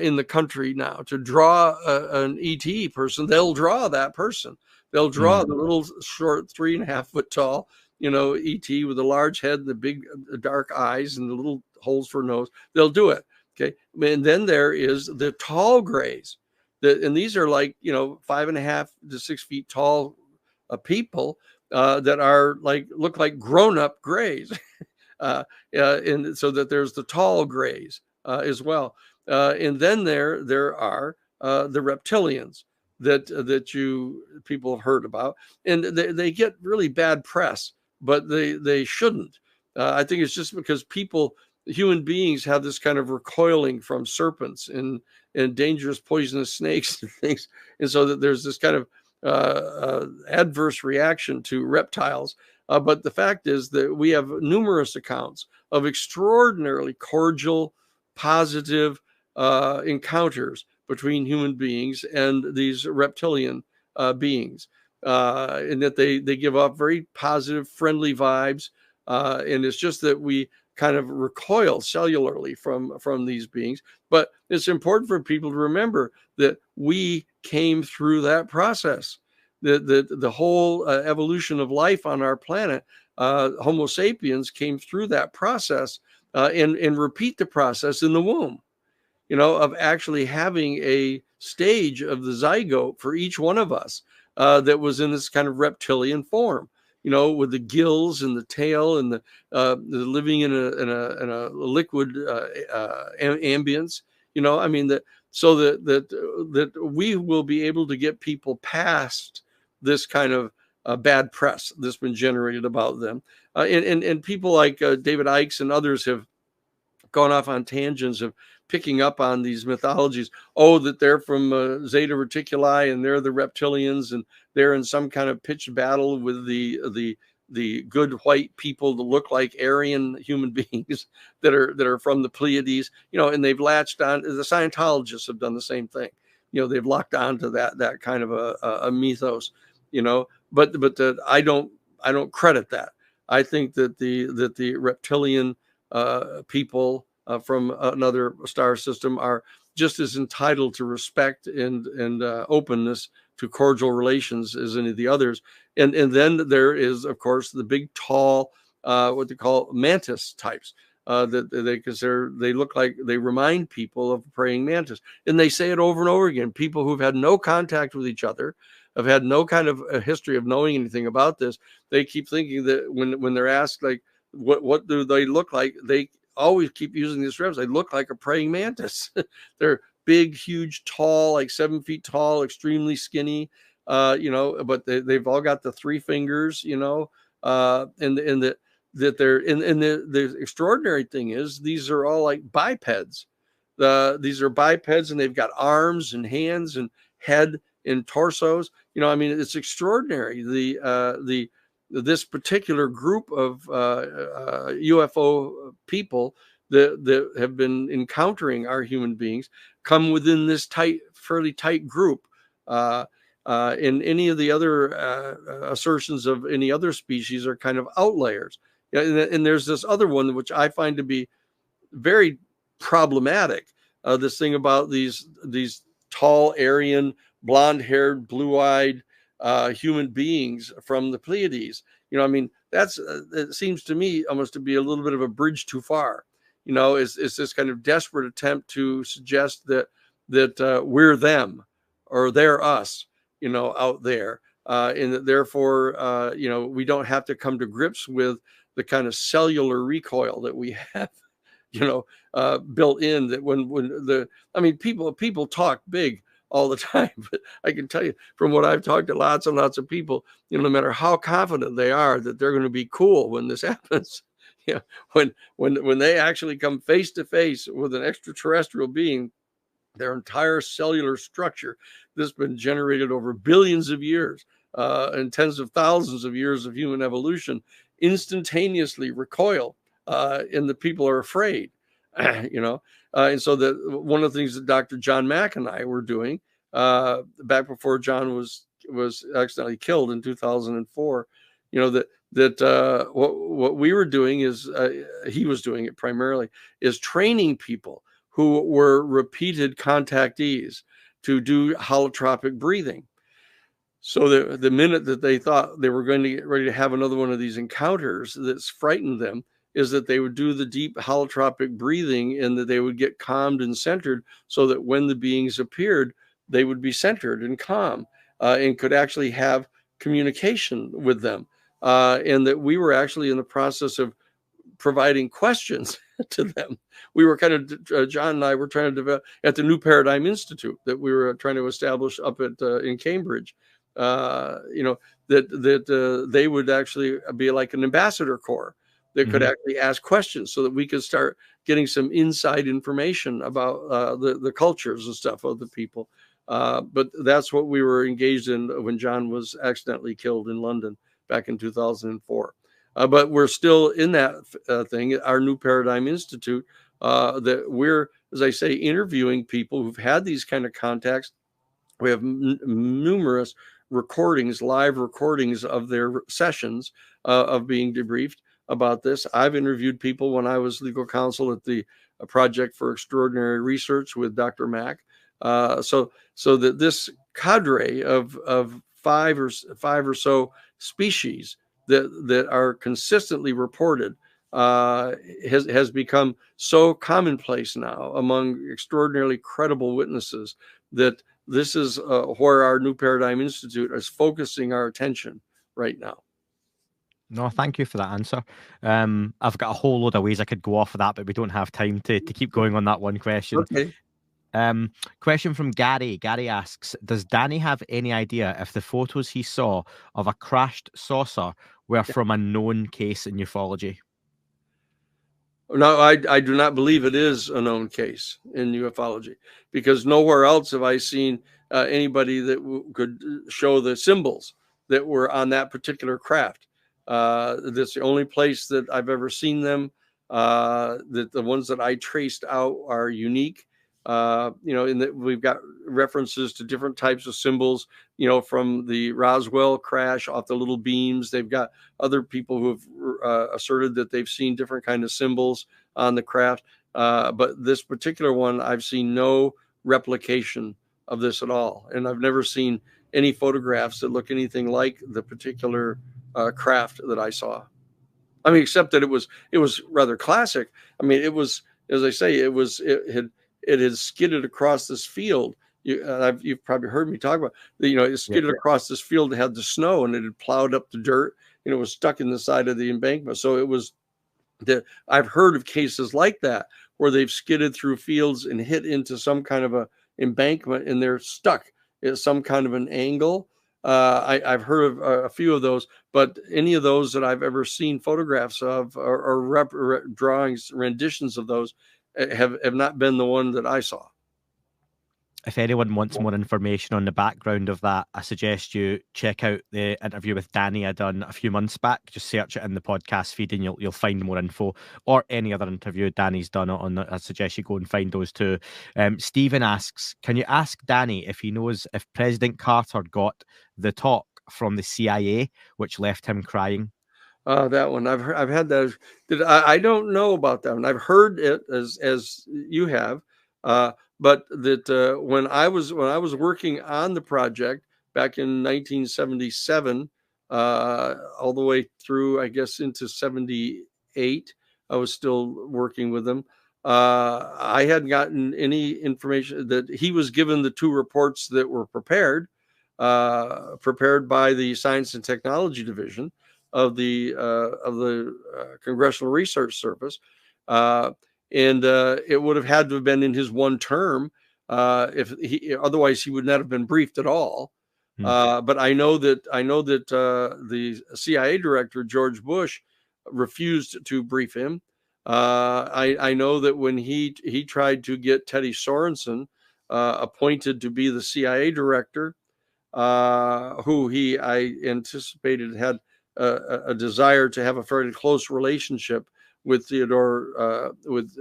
in the country now to draw an ET person, they'll draw that person. They'll draw the little short 3.5 foot tall, ET with a large head, the big dark eyes, and the little holes for nose. They'll do it. Okay. And then there is the tall grays. And these are like, 5.5 to 6 feet tall people that are look like grown-up grays. And so that there's the tall grays as well. And then there are the reptilians that people have heard about, and they get really bad press, but they shouldn't. I think it's just because human beings have this kind of recoiling from serpents and dangerous poisonous snakes and things, and so that there's this kind of adverse reaction to reptiles. But the fact is that we have numerous accounts of extraordinarily cordial, positive encounters between human beings and these reptilian beings, and that they give off very positive, friendly vibes. And it's just that we kind of recoil cellularly from these beings. But it's important for people to remember that we came through that process. The whole evolution of life on our planet, Homo sapiens came through that process and repeat the process in the womb, of actually having a stage of the zygote for each one of us that was in this kind of reptilian form, with the gills and the tail and the living in a liquid ambience, I mean that, so that we will be able to get people past this kind of bad press that's been generated about them. And people like David Icke and others have gone off on tangents of picking up on these mythologies. Oh, that they're from Zeta Reticuli and they're the reptilians, and they're in some kind of pitched battle with the good white people that look like Aryan human beings that are from the Pleiades, and they've latched on. The Scientologists have done the same thing. They've locked on to that kind of a mythos, but I don't credit that. I think that the reptilian people from another star system are just as entitled to respect and openness to cordial relations as any of the others. And then there is, of course, the big, tall, what they call mantis types. That they consider, they look like, they remind people of praying mantis. And they say it over and over again. People who've had no contact with each other, have had no kind of a history of knowing anything about this, they keep thinking that when they're asked, like, what do they look like? They always keep using this reference. They look like a praying mantis. They're big, huge, tall, like 7 feet tall, extremely skinny, but they've all got the 3 fingers, and that they're, and the extraordinary thing is these are all like bipeds. These are bipeds, and they've got arms and hands and head and torsos. I mean, it's extraordinary. This particular group of UFO people that have been encountering our human beings come within this fairly tight group. In any of the other assertions of any other species are kind of outliers. And there's this other one which I find to be very problematic. This thing about these tall Aryan, blonde-haired, blue-eyed human beings from the Pleiades. I mean, it seems to me almost to be a little bit of a bridge too far. It's this kind of desperate attempt to suggest that we're them or they're us, out there, and that therefore, we don't have to come to grips with the kind of cellular recoil that we have, built in. That people talk big all the time, but I can tell you from what I've talked to lots and lots of people, no matter how confident they are that they're going to be cool when this happens, when they actually come face to face with an extraterrestrial being, their entire cellular structure that's been generated over billions of years and tens of thousands of years of human evolution instantaneously recoil, and the people are afraid. And so one of the things that Dr. John Mack and I were doing back before John was accidentally killed in 2004, what we were doing is he was doing it primarily, is training people who were repeated contactees to do holotropic breathing. So the minute that they thought they were going to get ready to have another one of these encounters that's frightened them, is that they would do the deep holotropic breathing, and that they would get calmed and centered, so that when the beings appeared, they would be centered and calm, and could actually have communication with them. And that we were actually in the process of providing questions to them. We were kind of, John and I were trying to develop at the New Paradigm Institute that we were trying to establish up at in Cambridge, that they would actually be like an ambassador corps that could actually ask questions, so that we could start getting some inside information about the cultures and stuff of the people. But that's what we were engaged in when John was accidentally killed in London back in 2004. But we're still in that thing, our New Paradigm Institute, that we're, as I say, interviewing people who've had these kind of contacts. We have numerous recordings, live recordings of their sessions of being debriefed about this. I've interviewed people when I was legal counsel at the Project for Extraordinary Research with Dr. Mack. So that this cadre of five or so species that are consistently reported has become so commonplace now among extraordinarily credible witnesses, that this is where our New Paradigm Institute is focusing our attention right now. No, thank you for that answer. I've got a whole load of ways I could go off of that, but we don't have time to keep going on that one question. Okay. Question from Gary. Gary asks, does Danny have any idea if the photos he saw of a crashed saucer were from a known case in ufology? No, I do not believe it is a known case in ufology, because nowhere else have I seen anybody that could show the symbols that were on that particular craft. That's the only place that I've ever seen them. That the ones that I traced out are unique. In that we've got references to different types of symbols, from the Roswell crash off the little beams. They've got other people who have asserted that they've seen different kind of symbols on the craft. But this particular one, I've seen no replication of this at all. And I've never seen any photographs that look anything like the particular craft that I saw. I mean, except that it was rather classic. I mean, it was, as I say, it had skidded across this field. You've probably heard me talk about, it skidded across this field that had the snow, and it had plowed up the dirt, and it was stuck in the side of the embankment. So it was I've heard of cases like that where they've skidded through fields and hit into some kind of a embankment, and they're stuck at some kind of an angle. I've heard of a few of those, but any of those that I've ever seen photographs of or drawings, renditions of those have not been the one that I saw. if anyone wants more information on the background of that, I suggest you check out the interview with Danny I done a few months back. Just search it in the podcast feed and you'll find more info, or any other interview Danny's done on. I suggest you go and find those too. Stephen asks, can you ask Danny if he knows if President Carter got the talk from the CIA, which left him crying? That one I've had that. I don't know about that one. I've heard it as you have, but that when I was working on the project back in 1977, all the way through, I guess, into 78, I was still working with them. I hadn't gotten any information that he was given the two reports that were prepared by the Science and Technology Division of the Congressional Research Service, and it would have had to have been in his one term. If he, otherwise, he would not have been briefed at all. But I know that the CIA director George Bush refused to brief him. I know that when he tried to get Teddy Sorensen appointed to be the CIA director, who I anticipated had a desire to have a fairly close relationship with Theodore, with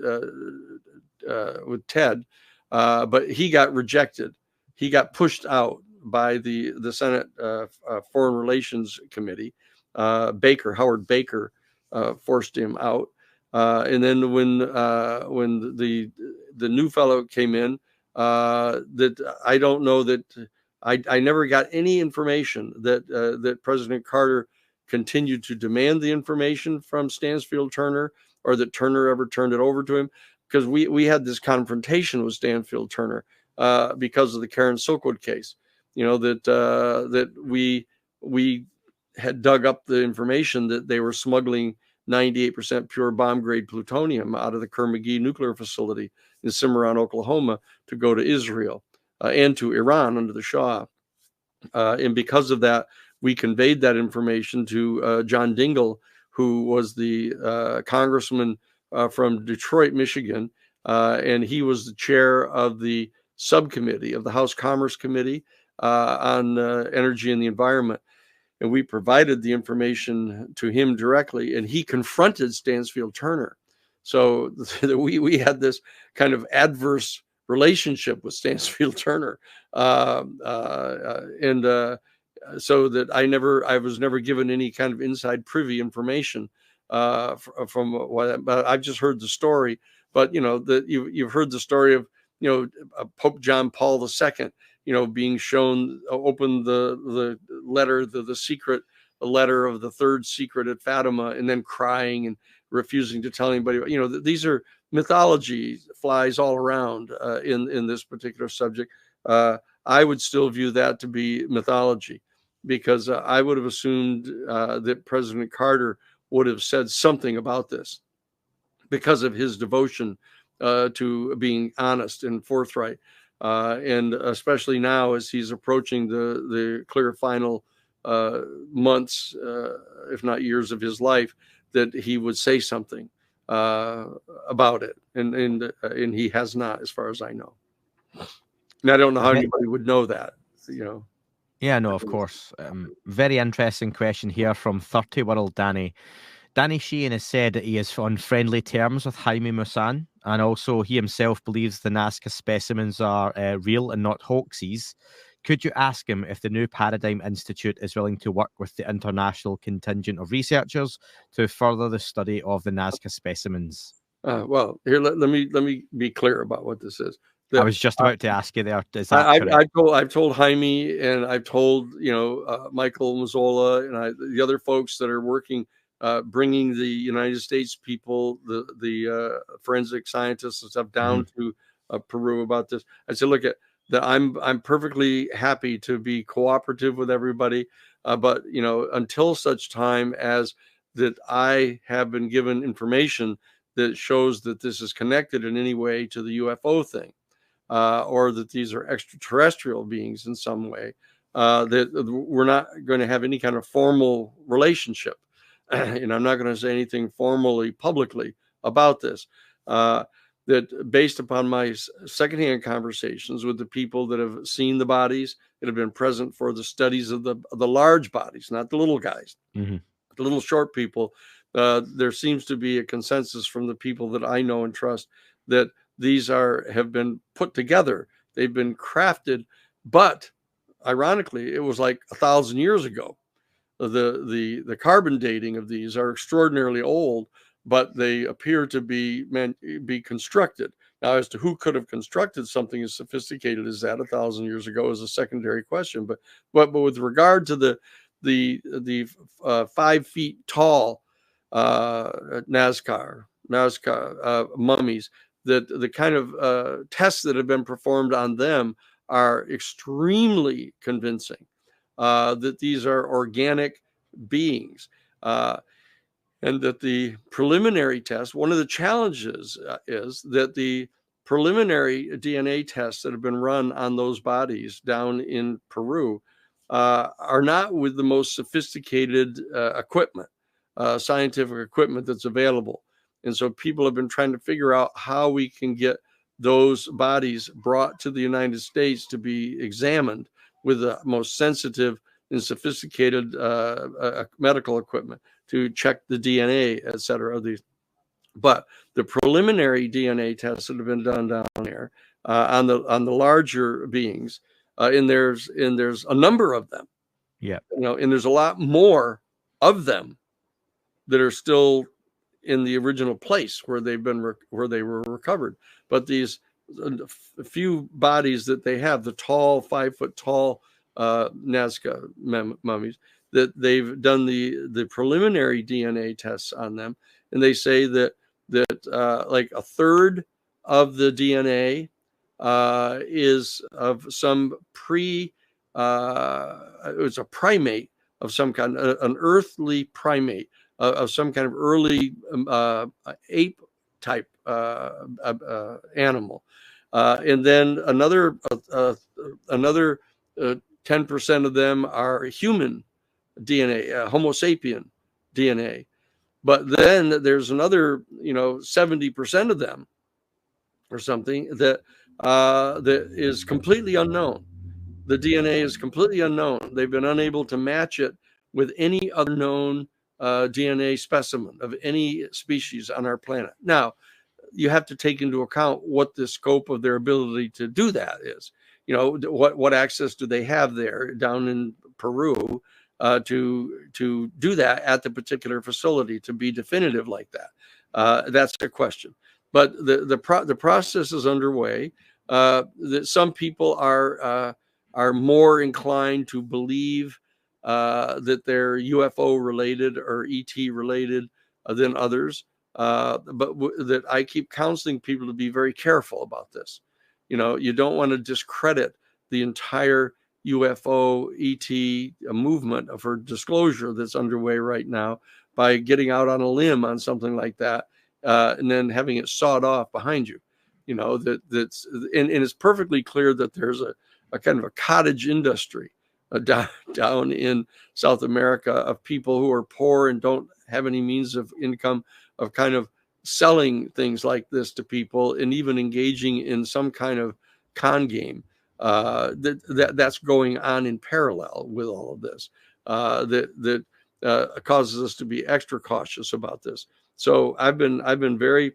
Ted, but he got rejected. He got pushed out by the Senate Foreign Relations Committee. Howard Baker, forced him out. And then when the new fellow came in, that I don't know that I never got any information that President Carter continued to demand the information from Stansfield Turner, or that Turner ever turned it over to him, because we had this confrontation with Stansfield Turner because of the Karen Silkwood case. That we had dug up the information that they were smuggling 98% pure bomb grade plutonium out of the Kerr-McGee nuclear facility in Cimarron, Oklahoma, to go to Israel and to Iran under the Shah. And because of that, we conveyed that information to John Dingell, who was the congressman from Detroit, Michigan, and he was the chair of the subcommittee of the House Commerce Committee on energy and the environment. And we provided the information to him directly, and he confronted Stansfield Turner. So we had this kind of adverse relationship with Stansfield Turner, and so that I was never given any kind of inside privy information from what. But I've just heard the story. But you've heard the story of Pope John Paul II, being shown open the letter, the secret letter of the third secret at Fatima, and then crying and refusing to tell anybody. These are mythology flies all around in this particular subject. I would still view that to be mythology, because I would have assumed that President Carter would have said something about this because of his devotion to being honest and forthright. And especially now, as he's approaching the clear final months, if not years of his life, that he would say something about it. And he has not, as far as I know. And I don't know how anybody would know that, Yeah, no, of course. Very interesting question here from 30 World Danny. Danny Sheehan has said that he is on friendly terms with Jaime Maussan, and also he himself believes the Nazca specimens are real and not hoaxes. Could you ask him if the New Paradigm Institute is willing to work with the international contingent of researchers to further the study of the Nazca specimens? Well, here, let me be clear about what this is. I was just about to ask you there. Is that correct? I've told Jaime, and I've told Michael Mazzola and the other folks that are working, bringing the United States people, the forensic scientists and stuff down to Peru about this. I said, look, I'm perfectly happy to be cooperative with everybody, but until such time as that I have been given information that shows that this is connected in any way to the UFO thing. Or that these are extraterrestrial beings in some way, that we're not going to have any kind of formal relationship. And I'm not going to say anything formally, publicly about this. that based upon my secondhand conversations with the people that have seen the bodies, that have been present for the studies of the large bodies, not the little guys, the little short people, there seems to be a consensus from the people that I know and trust that these have been put together. They've been crafted, but ironically, it was like 1,000 years ago. The carbon dating of these are extraordinarily old, but they appear to be constructed. Now, as to who could have constructed something as sophisticated as that 1,000 years ago is a secondary question. But with regard to the 5 feet tall Nazca mummies, that the kind of tests that have been performed on them are extremely convincing. That these are organic beings, and that the preliminary test, one of the challenges is that the preliminary DNA tests that have been run on those bodies down in Peru are not with the most sophisticated equipment, scientific equipment that's available. And so people have been trying to figure out how we can get those bodies brought to the United States to be examined with the most sensitive and sophisticated medical equipment to check the DNA, et cetera, of these. But the preliminary DNA tests that have been done down there on the larger beings, and there's a number of them, Yeah, and there's a lot more of them that are still in the original place where they were recovered. But these few bodies that they have, the tall 5 foot tall Nazca mummies, that they've done the preliminary DNA tests on them, and they say that like a third of the DNA is of some it's a primate of some kind, an earthly primate of some kind of early ape type animal, and then another 10% of them are human DNA, Homo sapien DNA. But then there's another 70% of them or something that is completely unknown. The DNA is completely unknown. They've been unable to match it with any other known DNA specimen of any species on our planet. Now, you have to take into account what the scope of their ability to do that is. What access do they have there down in Peru to do that at the particular facility, to be definitive like that? That's a question. But the process is underway. That some people are more inclined to believe that they're UFO related or ET related than others. But that I keep counseling people to be very careful about this. You don't want to discredit the entire UFO ET movement for disclosure that's underway right now by getting out on a limb on something like that, and then having it sawed off behind you. That's and it's perfectly clear that there's a kind of a cottage industry down in South America of people who are poor and don't have any means of income, of kind of selling things like this to people and even engaging in some kind of con game that's going on in parallel with all of this, that causes us to be extra cautious about this. So I've been very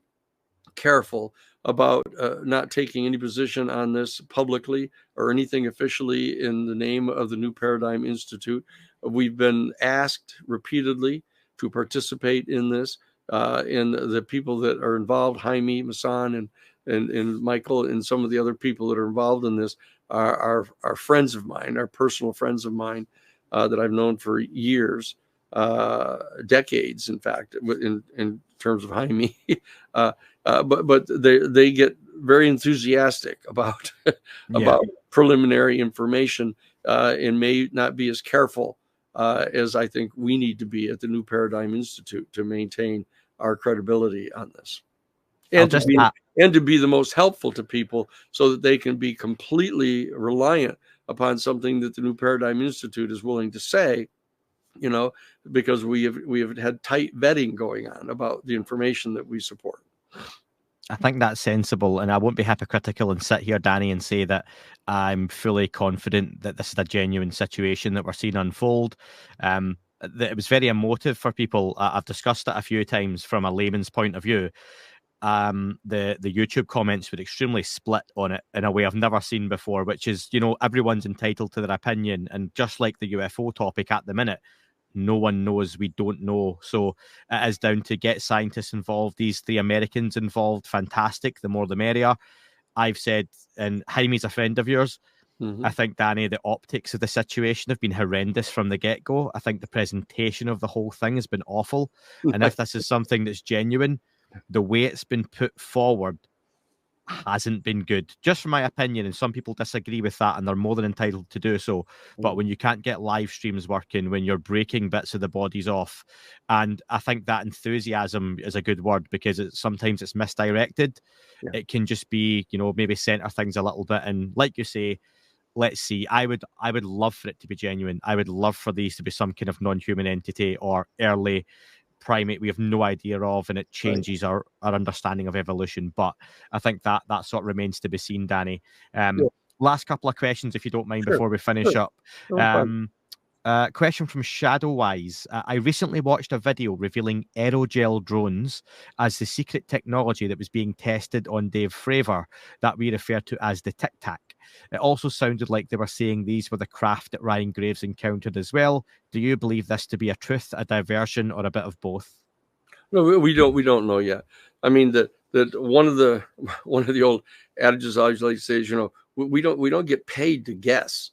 careful about not taking any position on this publicly or anything officially in the name of the New Paradigm Institute. We've been asked repeatedly to participate in this, and the people that are involved, Jaime Masan and Michael and some of the other people that are involved in this are friends of mine, are personal friends of mine that I've known for years, decades, in fact, in terms of Jaime. But they get very enthusiastic about about preliminary information, and may not be as careful as I think we need to be at the New Paradigm Institute to maintain our credibility on this, and to be the most helpful to people so that they can be completely reliant upon something that the New Paradigm Institute is willing to say, because we have had tight vetting going on about the information that we support. I think that's sensible, and I won't be hypocritical and sit here, Danny, and say that I'm fully confident that this is a genuine situation that we're seeing unfold. That it was very emotive for people. I've discussed it a few times from a layman's point of view. The YouTube comments were extremely split on it in a way I've never seen before, which is, everyone's entitled to their opinion, and just like the UFO topic at the minute, no one knows. We don't know. So it is down to get scientists involved. These three Americans involved, fantastic. The more the merrier. I've said, and Jaime's a friend of yours. I think, Danny, the optics of the situation have been horrendous from the get-go. I think the presentation of the whole thing has been awful. And if this is something that's genuine, the way it's been put forward hasn't been good, just from my opinion, and some people disagree with that, and they're more than entitled to do so. But when you can't get live streams working, when you're breaking bits of the bodies off, and I think that enthusiasm is a good word, because sometimes it's misdirected. It can just be, maybe center things a little bit, and like you say, let's see. I would love for it to be genuine. I would love for these to be some kind of non-human entity or early primate we have no idea of, and it changes our understanding of evolution. But I think that sort of remains to be seen, Danny. Last couple of questions, if you don't mind, before we finish up. Question from Shadowwise. I recently watched a video revealing aerogel drones as the secret technology that was being tested on Dave Fravor, that we refer to as the Tic Tac. It also sounded like they were saying these were the craft that Ryan Graves encountered as well. Do you believe this to be a truth, a diversion, or a bit of both? No, we don't know yet. I mean, that one of the old adages I always like to say is, we don't get paid to guess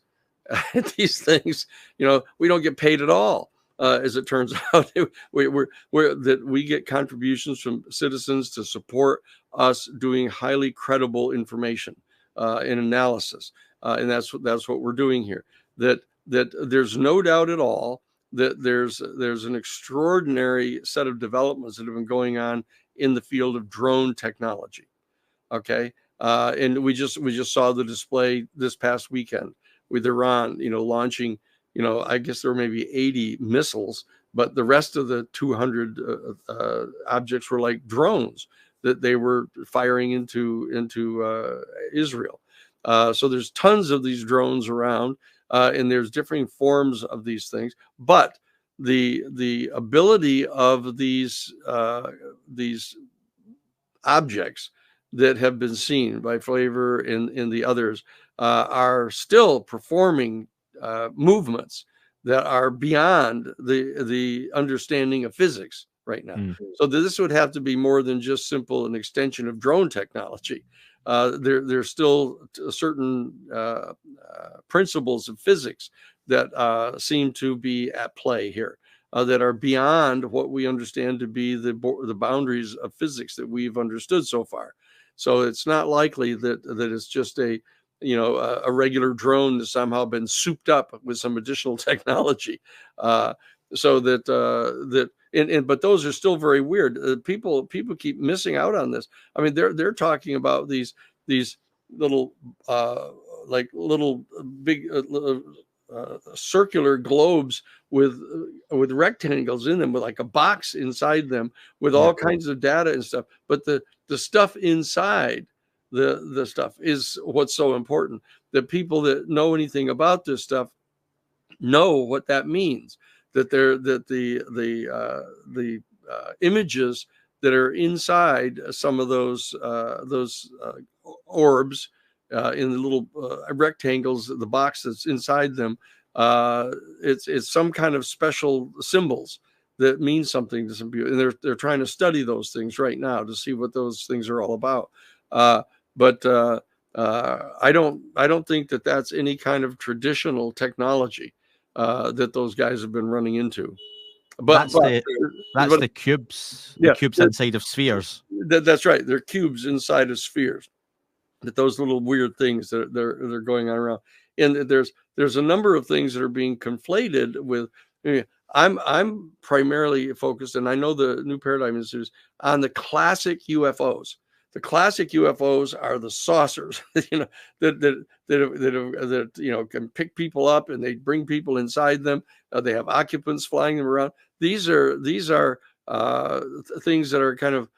these things. We don't get paid at all. As it turns out, we get contributions from citizens to support us doing highly credible information and analysis, and that's what we're doing here. That there's no doubt at all that there's an extraordinary set of developments that have been going on in the field of drone technology. Okay, and we just saw the display this past weekend with Iran, launching, I guess there were maybe 80 missiles, but the rest of the 200 objects were like drones that they were firing into Israel. So there's tons of these drones around, and there's differing forms of these things, but the ability of these objects that have been seen by Flavor and the others are still performing movements that are beyond the understanding of physics right now. So this would have to be more than just simple an extension of drone technology. There's still certain principles of physics that seem to be at play here, that are beyond what we understand to be the boundaries of physics that we've understood so far. So it's not likely that it's just a regular drone that's somehow been souped up with some additional technology. So that but those are still very weird. People keep missing out on this. I mean, they're talking about these little like little big circular globes with rectangles in them, with like a box inside them with all kinds of data and stuff. But the stuff inside the stuff is what's so important. The people that know anything about this stuff know what that means. That the images that are inside some of those orbs in the little rectangles, the box that's inside them, it's some kind of special symbols that mean something to some people, and they're trying to study those things right now to see what those things are all about. But I don't think that that's any kind of traditional technology that those guys have been running into. But that's the cubes, inside of spheres. That's right. They're cubes inside of spheres. That those little weird things that they're going on around, and there's a number of things that are being conflated with. I'm primarily focused, and I know the New Paradigm Institute, on the classic UFOs. The classic UFOs are the saucers, that can pick people up and they bring people inside them. They have occupants flying them around. These are things that are kind of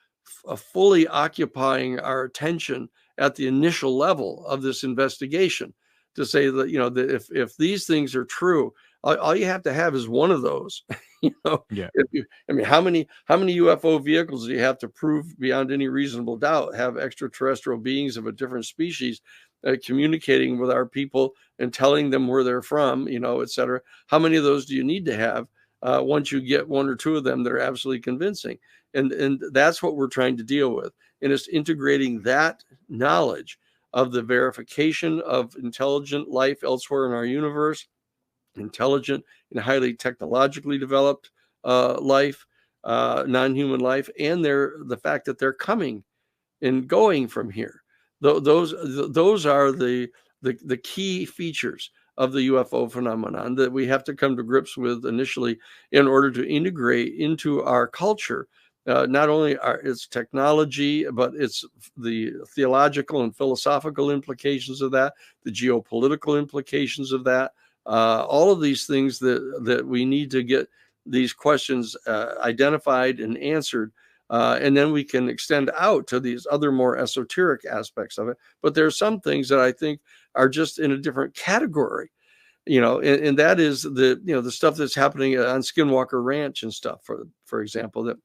fully occupying our attention at the initial level of this investigation, to say that, that if these things are true, all you have to have is one of those. Yeah. I mean, how many UFO vehicles do you have to prove beyond any reasonable doubt have extraterrestrial beings of a different species communicating with our people and telling them where they're from, et cetera? How many of those do you need to have once you get one or two of them that are absolutely convincing? And that's what we're trying to deal with. And it's integrating that knowledge of the verification of intelligent life elsewhere in our universe, intelligent and highly technologically developed life, non-human life, and the fact that they're coming and going from here. Those are the key features of the UFO phenomenon that we have to come to grips with initially in order to integrate into our culture. Not only its technology, but it's the theological and philosophical implications of that, the geopolitical implications of that, all of these things that we need to get these questions identified and answered. And then we can extend out to these other more esoteric aspects of it. But there are some things that I think are just in a different category, and that is the stuff that's happening on Skinwalker Ranch and stuff, for example, that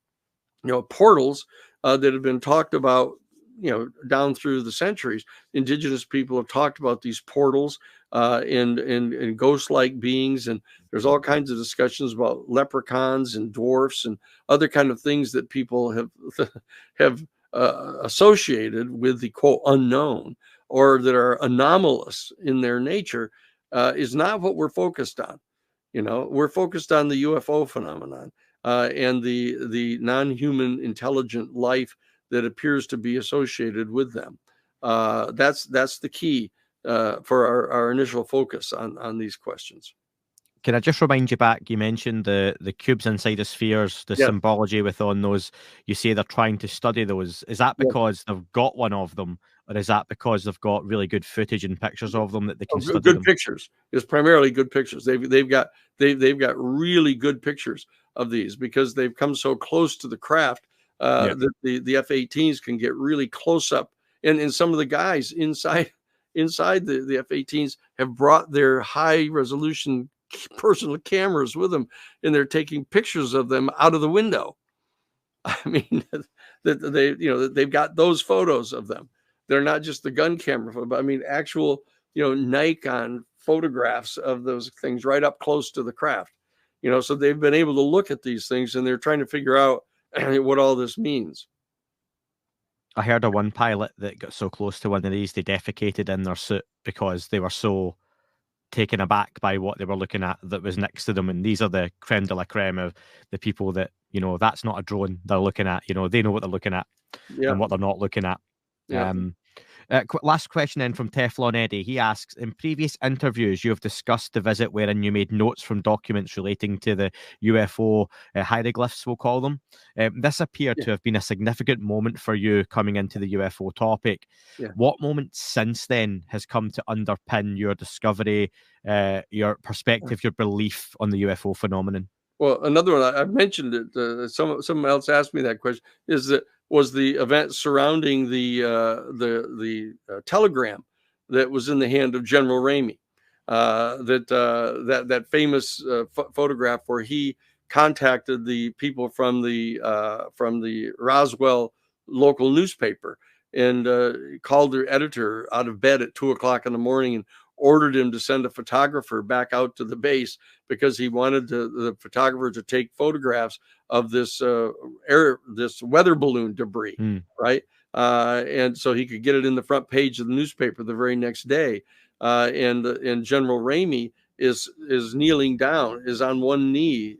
portals that have been talked about, down through the centuries. Indigenous people have talked about these portals and ghost-like beings, and there's all kinds of discussions about leprechauns and dwarfs and other kind of things that people have associated with the quote unknown, or that are anomalous in their nature, is not what we're focused on. We're focused on the UFO phenomenon and the non-human intelligent life that appears to be associated with them. That's the key for our initial focus on these questions. Can I just remind you back? You mentioned the cubes inside the spheres, the Yes. symbology within those. You say they're trying to study those. Is that Yes. because they've got one of them, or is that because they've got really good footage and pictures of them that they can study Good them? pictures. It's primarily good pictures. They've got really good pictures of these because they've come so close to the craft Yeah. that the F-18s can get really close up, and some of the guys inside the F-18s have brought their high resolution personal cameras with them, and they're taking pictures of them out of the window. I mean, that they've got those photos of them. They're not just the gun camera photo, but I mean actual, Nikon photographs of those things right up close to the craft. So they've been able to look at these things, and they're trying to figure out what all this means. I heard of one pilot that got so close to one of these they defecated in their suit because they were so taken aback by what they were looking at that was next to them. And these are the creme de la creme of the people that, that's not a drone they're looking at. They know what they're looking at Yeah. and what they're not looking at. Yeah. Last question then from Teflon Eddie. He asks, in previous interviews, you have discussed the visit wherein you made notes from documents relating to the UFO hieroglyphs, we'll call them. This appeared to have been a significant moment for you coming into the UFO topic. Yeah. What moment since then has come to underpin your discovery, your perspective, your belief on the UFO phenomenon? Well, another one I've mentioned it. Someone else asked me that question. Was the event surrounding the telegram that was in the hand of General Ramey, that famous photograph where he contacted the people from the Roswell local newspaper and called their editor out of bed at 2:00 in the morning and ordered him to send a photographer back out to the base because he wanted the photographer to take photographs of this weather balloon debris, right? And so he could get it in the front page of the newspaper the very next day. And General Ramey is kneeling down, is on one knee,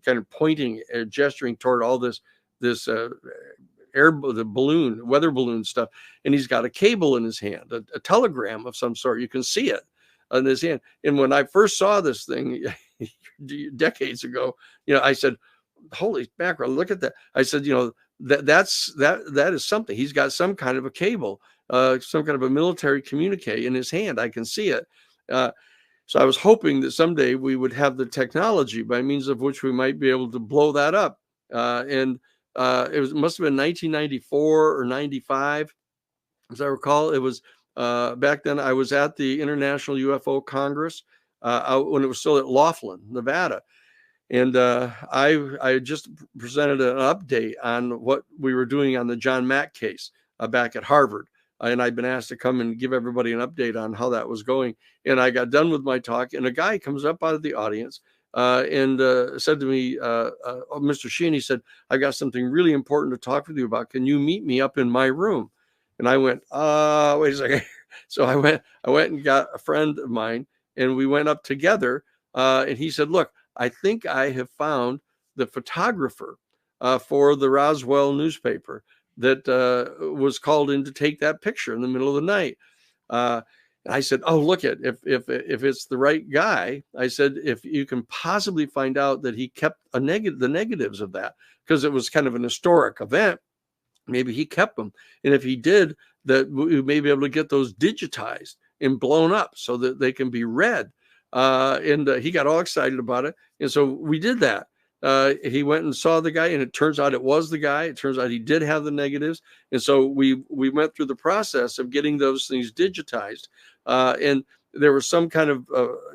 kind of pointing, gesturing toward all this the weather balloon stuff, and he's got a cable in his hand, a telegram of some sort. You can see it in his hand. And when I first saw this thing decades ago, I said, "Holy mackerel! Look at that!" I said, that is something. He's got some kind of a cable, some kind of a military communique in his hand. I can see it. So I was hoping that someday we would have the technology by means of which we might be able to blow that up. And it must have been 1994 or 95, as I recall. It was back then. I was at the International UFO Congress when it was still at Laughlin, Nevada. And I just presented an update on what we were doing on the John Mack case back at Harvard. And I'd been asked to come and give everybody an update on how that was going. And I got done with my talk, and a guy comes up out of the audience and said to me, Mr. Sheehan, he said, "I've got something really important to talk with you about. Can you meet me up in my room?" And I went, wait a second. So I went and got a friend of mine, and we went up together. And he said, "Look, I think I have found the photographer for the Roswell newspaper that was called in to take that picture in the middle of the night." And I said, "Oh, look at if it's the right guy," I said, "if you can possibly find out that he kept the negatives of that, because it was kind of an historic event, maybe he kept them, and if he did, that we may be able to get those digitized and blown up so that they can be read." And he got all excited about it. And so we did that. He went and saw the guy, and it turns out it was the guy. It turns out he did have the negatives. And so we went through the process of getting those things digitized. And there was some kind of,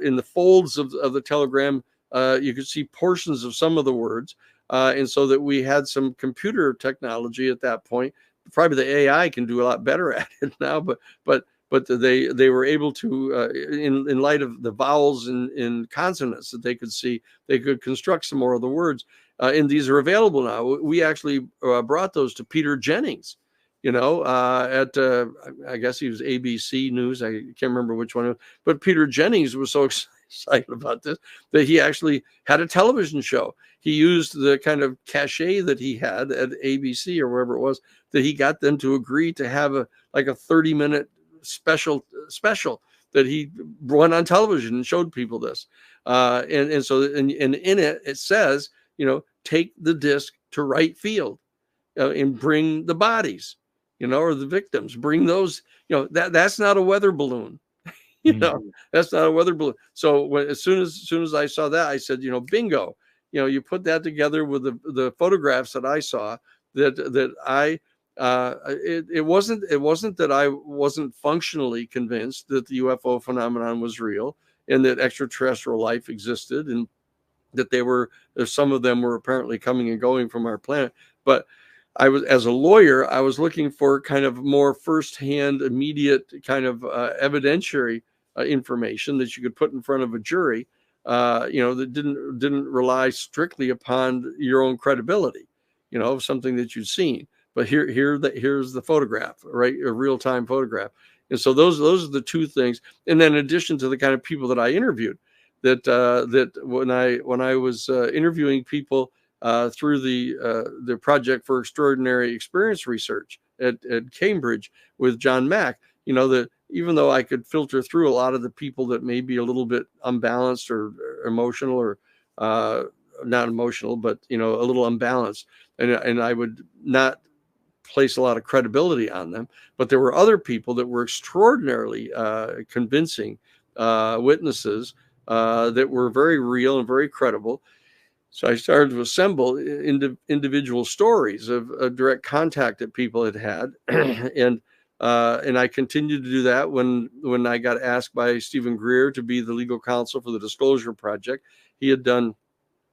in the folds of the telegram, you could see portions of some of the words. And so that we had some computer technology at that point. Probably the AI can do a lot better at it now, but they were able to, in light of the vowels and consonants that they could see, they could construct some more of the words. And these are available now. We actually brought those to Peter Jennings, at I guess he was ABC News. I can't remember which one, but Peter Jennings was so excited about this that he actually had a television show. He used the kind of cachet that he had at ABC or wherever it was, that he got them to agree to have a 30-minute special that he went on television and showed people this. And so in it says, take the disc to right field and bring the bodies, or the victims, bring those, that's not a weather balloon. That's not a weather balloon. So as soon as I saw that, I said, bingo, you put that together with the photographs that I saw, that I, it wasn't that I wasn't functionally convinced that the UFO phenomenon was real and that extraterrestrial life existed, and that some of them were apparently coming and going from our planet. But as a lawyer, I was looking for kind of more firsthand, immediate kind of evidentiary information that you could put in front of a jury, that didn't rely strictly upon your own credibility, of something that you'd seen. But here's the photograph, right? A real-time photograph. And so those are the two things. And then in addition to the kind of people that I interviewed, that when I was interviewing people through the Project for Extraordinary Experience Research at Cambridge with John Mack, that even though I could filter through a lot of the people that may be a little bit unbalanced or emotional, or not emotional, but a little unbalanced, and I would not place a lot of credibility on them, but there were other people that were extraordinarily convincing witnesses that were very real and very credible. So I started to assemble individual stories of direct contact that people had had, and I continued to do that when I got asked by Stephen Greer to be the legal counsel for the Disclosure Project. He had done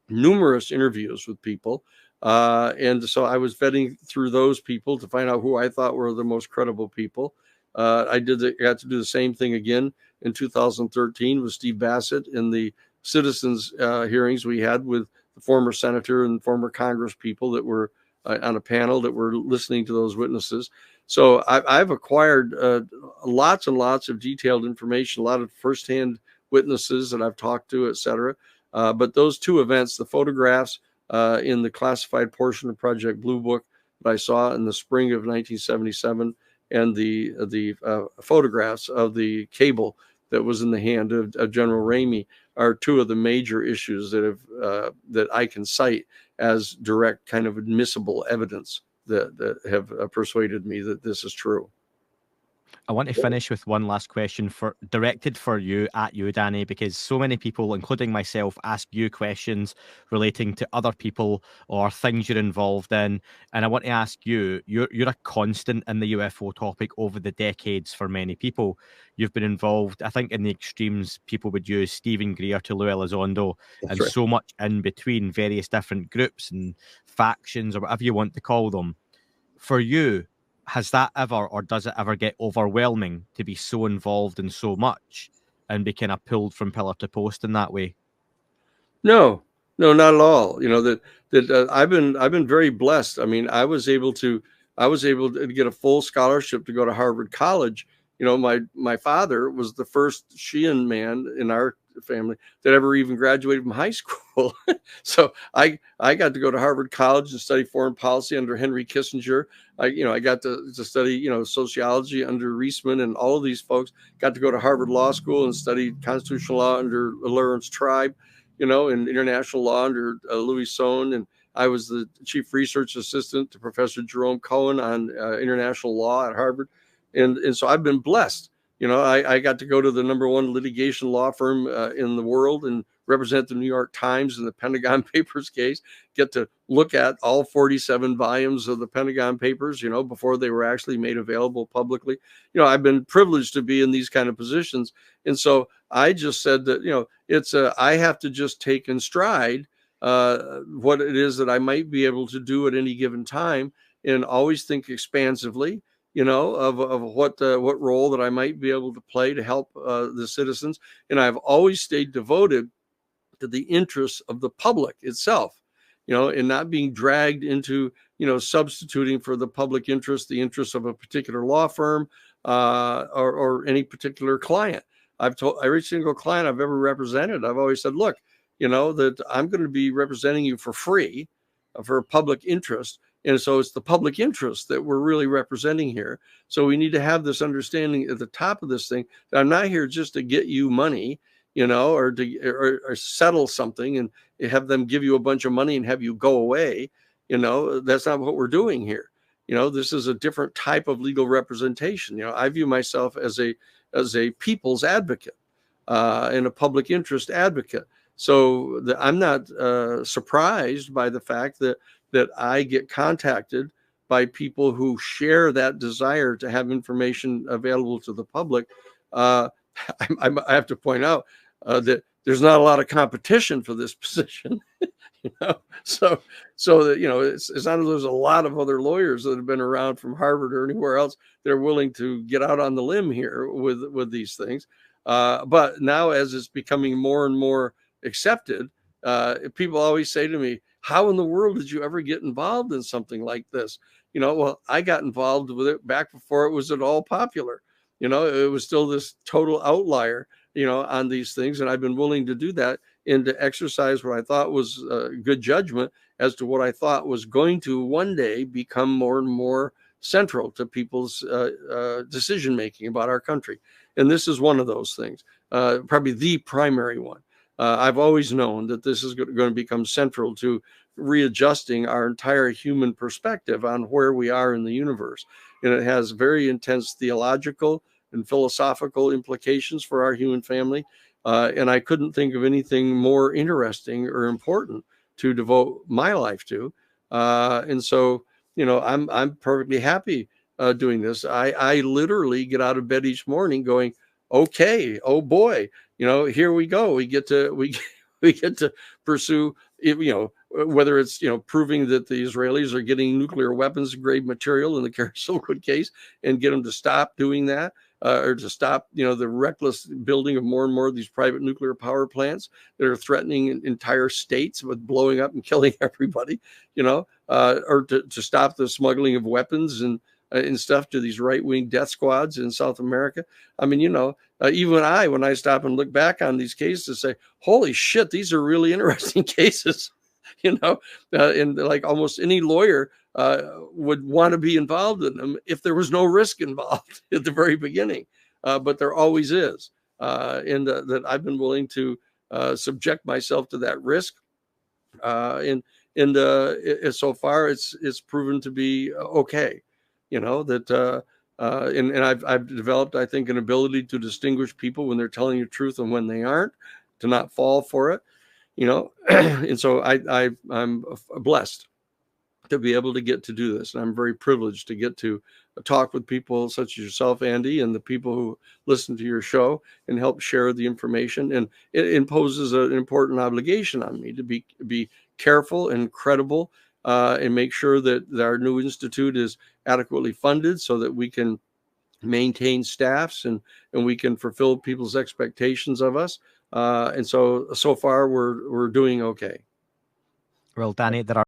numerous interviews with people, and so I was vetting through those people to find out who I thought were the most credible people. I got to do the same thing again in 2013 with Steve Bassett in the citizens hearings we had with the former senator and former Congress people that were on a panel that were listening to those witnesses. So I've acquired lots and lots of detailed information, a lot of firsthand witnesses that I've talked to, et cetera. But those two events, the photographs in the classified portion of Project Blue Book that I saw in the spring of 1977, and the photographs of the cable that was in the hand of General Ramey, are two of the major issues that I can cite as direct kind of admissible evidence that have persuaded me that this is true. I want to finish with one last question directed for you at you, Danny, because so many people, including myself, ask you questions relating to other people or things you're involved in. And I want to ask you, you're a constant in the UFO topic over the decades for many people. You've been involved, I think in the extremes, people would use Stephen Greer to Lou Elizondo, That's and right. so much in between, various different groups and factions or whatever you want to call them. For you, has that ever, or does it ever get overwhelming to be so involved in so much and be kind of pulled from pillar to post in that way? No, no, not at all. I've been very blessed. I mean, I was able to get a full scholarship to go to Harvard College. My father was the first Sheehan man in our family that ever even graduated from high school. So I got to go to Harvard College and study foreign policy under Henry Kissinger. I got to study sociology under Reisman and all of these folks. Got to go to Harvard Law School and study constitutional law under Lawrence Tribe, in international law under Louis Sohn. And I was the chief research assistant to Professor Jerome Cohen on international law at Harvard. And so I've been blessed. I got to go to the number one litigation law firm in the world and represent the New York Times in the Pentagon Papers case, get to look at all 47 volumes of the Pentagon Papers, before they were actually made available publicly. I've been privileged to be in these kind of positions. And so I just said that, I have to just take in stride what it is that I might be able to do at any given time, and always think expansively, of what role that I might be able to play to help the citizens. And I've always stayed devoted to the interests of the public itself, and not being dragged into, substituting for the public interest, the interests of a particular law firm or any particular client. I've told every single client I've ever represented, I've always said, look, that I'm going to be representing you for free for public interest. And so it's the public interest that we're really representing here. So we need to have this understanding at the top of this thing that I'm not here just to get you money, or to settle something and have them give you a bunch of money and have you go away. That's not what we're doing here. This is a different type of legal representation. I view myself as a people's advocate and a public interest advocate. So I'm not surprised by the fact that I get contacted by people who share that desire to have information available to the public. I have to point out that there's not a lot of competition for this position. So that it's not as there's a lot of other lawyers that have been around from Harvard or anywhere else that are willing to get out on the limb here with these things. But now, as it's becoming more and more accepted, people always say to me, how in the world did you ever get involved in something like this? Well, I got involved with it back before it was at all popular. It was still this total outlier, on these things. And I've been willing to do that and to exercise what I thought was good judgment as to what I thought was going to one day become more and more central to people's decision making about our country. And this is one of those things, probably the primary one. I've always known that this is going to become central to readjusting our entire human perspective on where we are in the universe. And it has very intense theological and philosophical implications for our human family. And I couldn't think of anything more interesting or important to devote my life to. And so, I'm perfectly happy doing this. I literally get out of bed each morning going, okay, oh boy, here we go. We get to pursue it, whether it's, proving that the Israelis are getting nuclear weapons grade material in the Kara Silkwood case and get them to stop doing that, or to stop, the reckless building of more and more of these private nuclear power plants that are threatening entire states with blowing up and killing everybody, or to stop the smuggling of weapons and stuff to these right-wing death squads in South America. I mean, even when I stop and look back on these cases, say, holy shit, these are really interesting cases, and like almost any lawyer would want to be involved in them if there was no risk involved at the very beginning. But there always is. And that I've been willing to subject myself to that risk. And so far it's proven to be okay. That And I've developed, I think, an ability to distinguish people when they're telling you the truth and when they aren't, to not fall for it, and so I'm blessed to be able to get to do this. And I'm very privileged to get to talk with people such as yourself, Andy, and the people who listen to your show and help share the information. And it imposes an important obligation on me to be careful and credible, and make sure that our new institute is adequately funded so that we can maintain staffs and we can fulfill people's expectations of us. And so far we're doing okay. Well, Danny, there are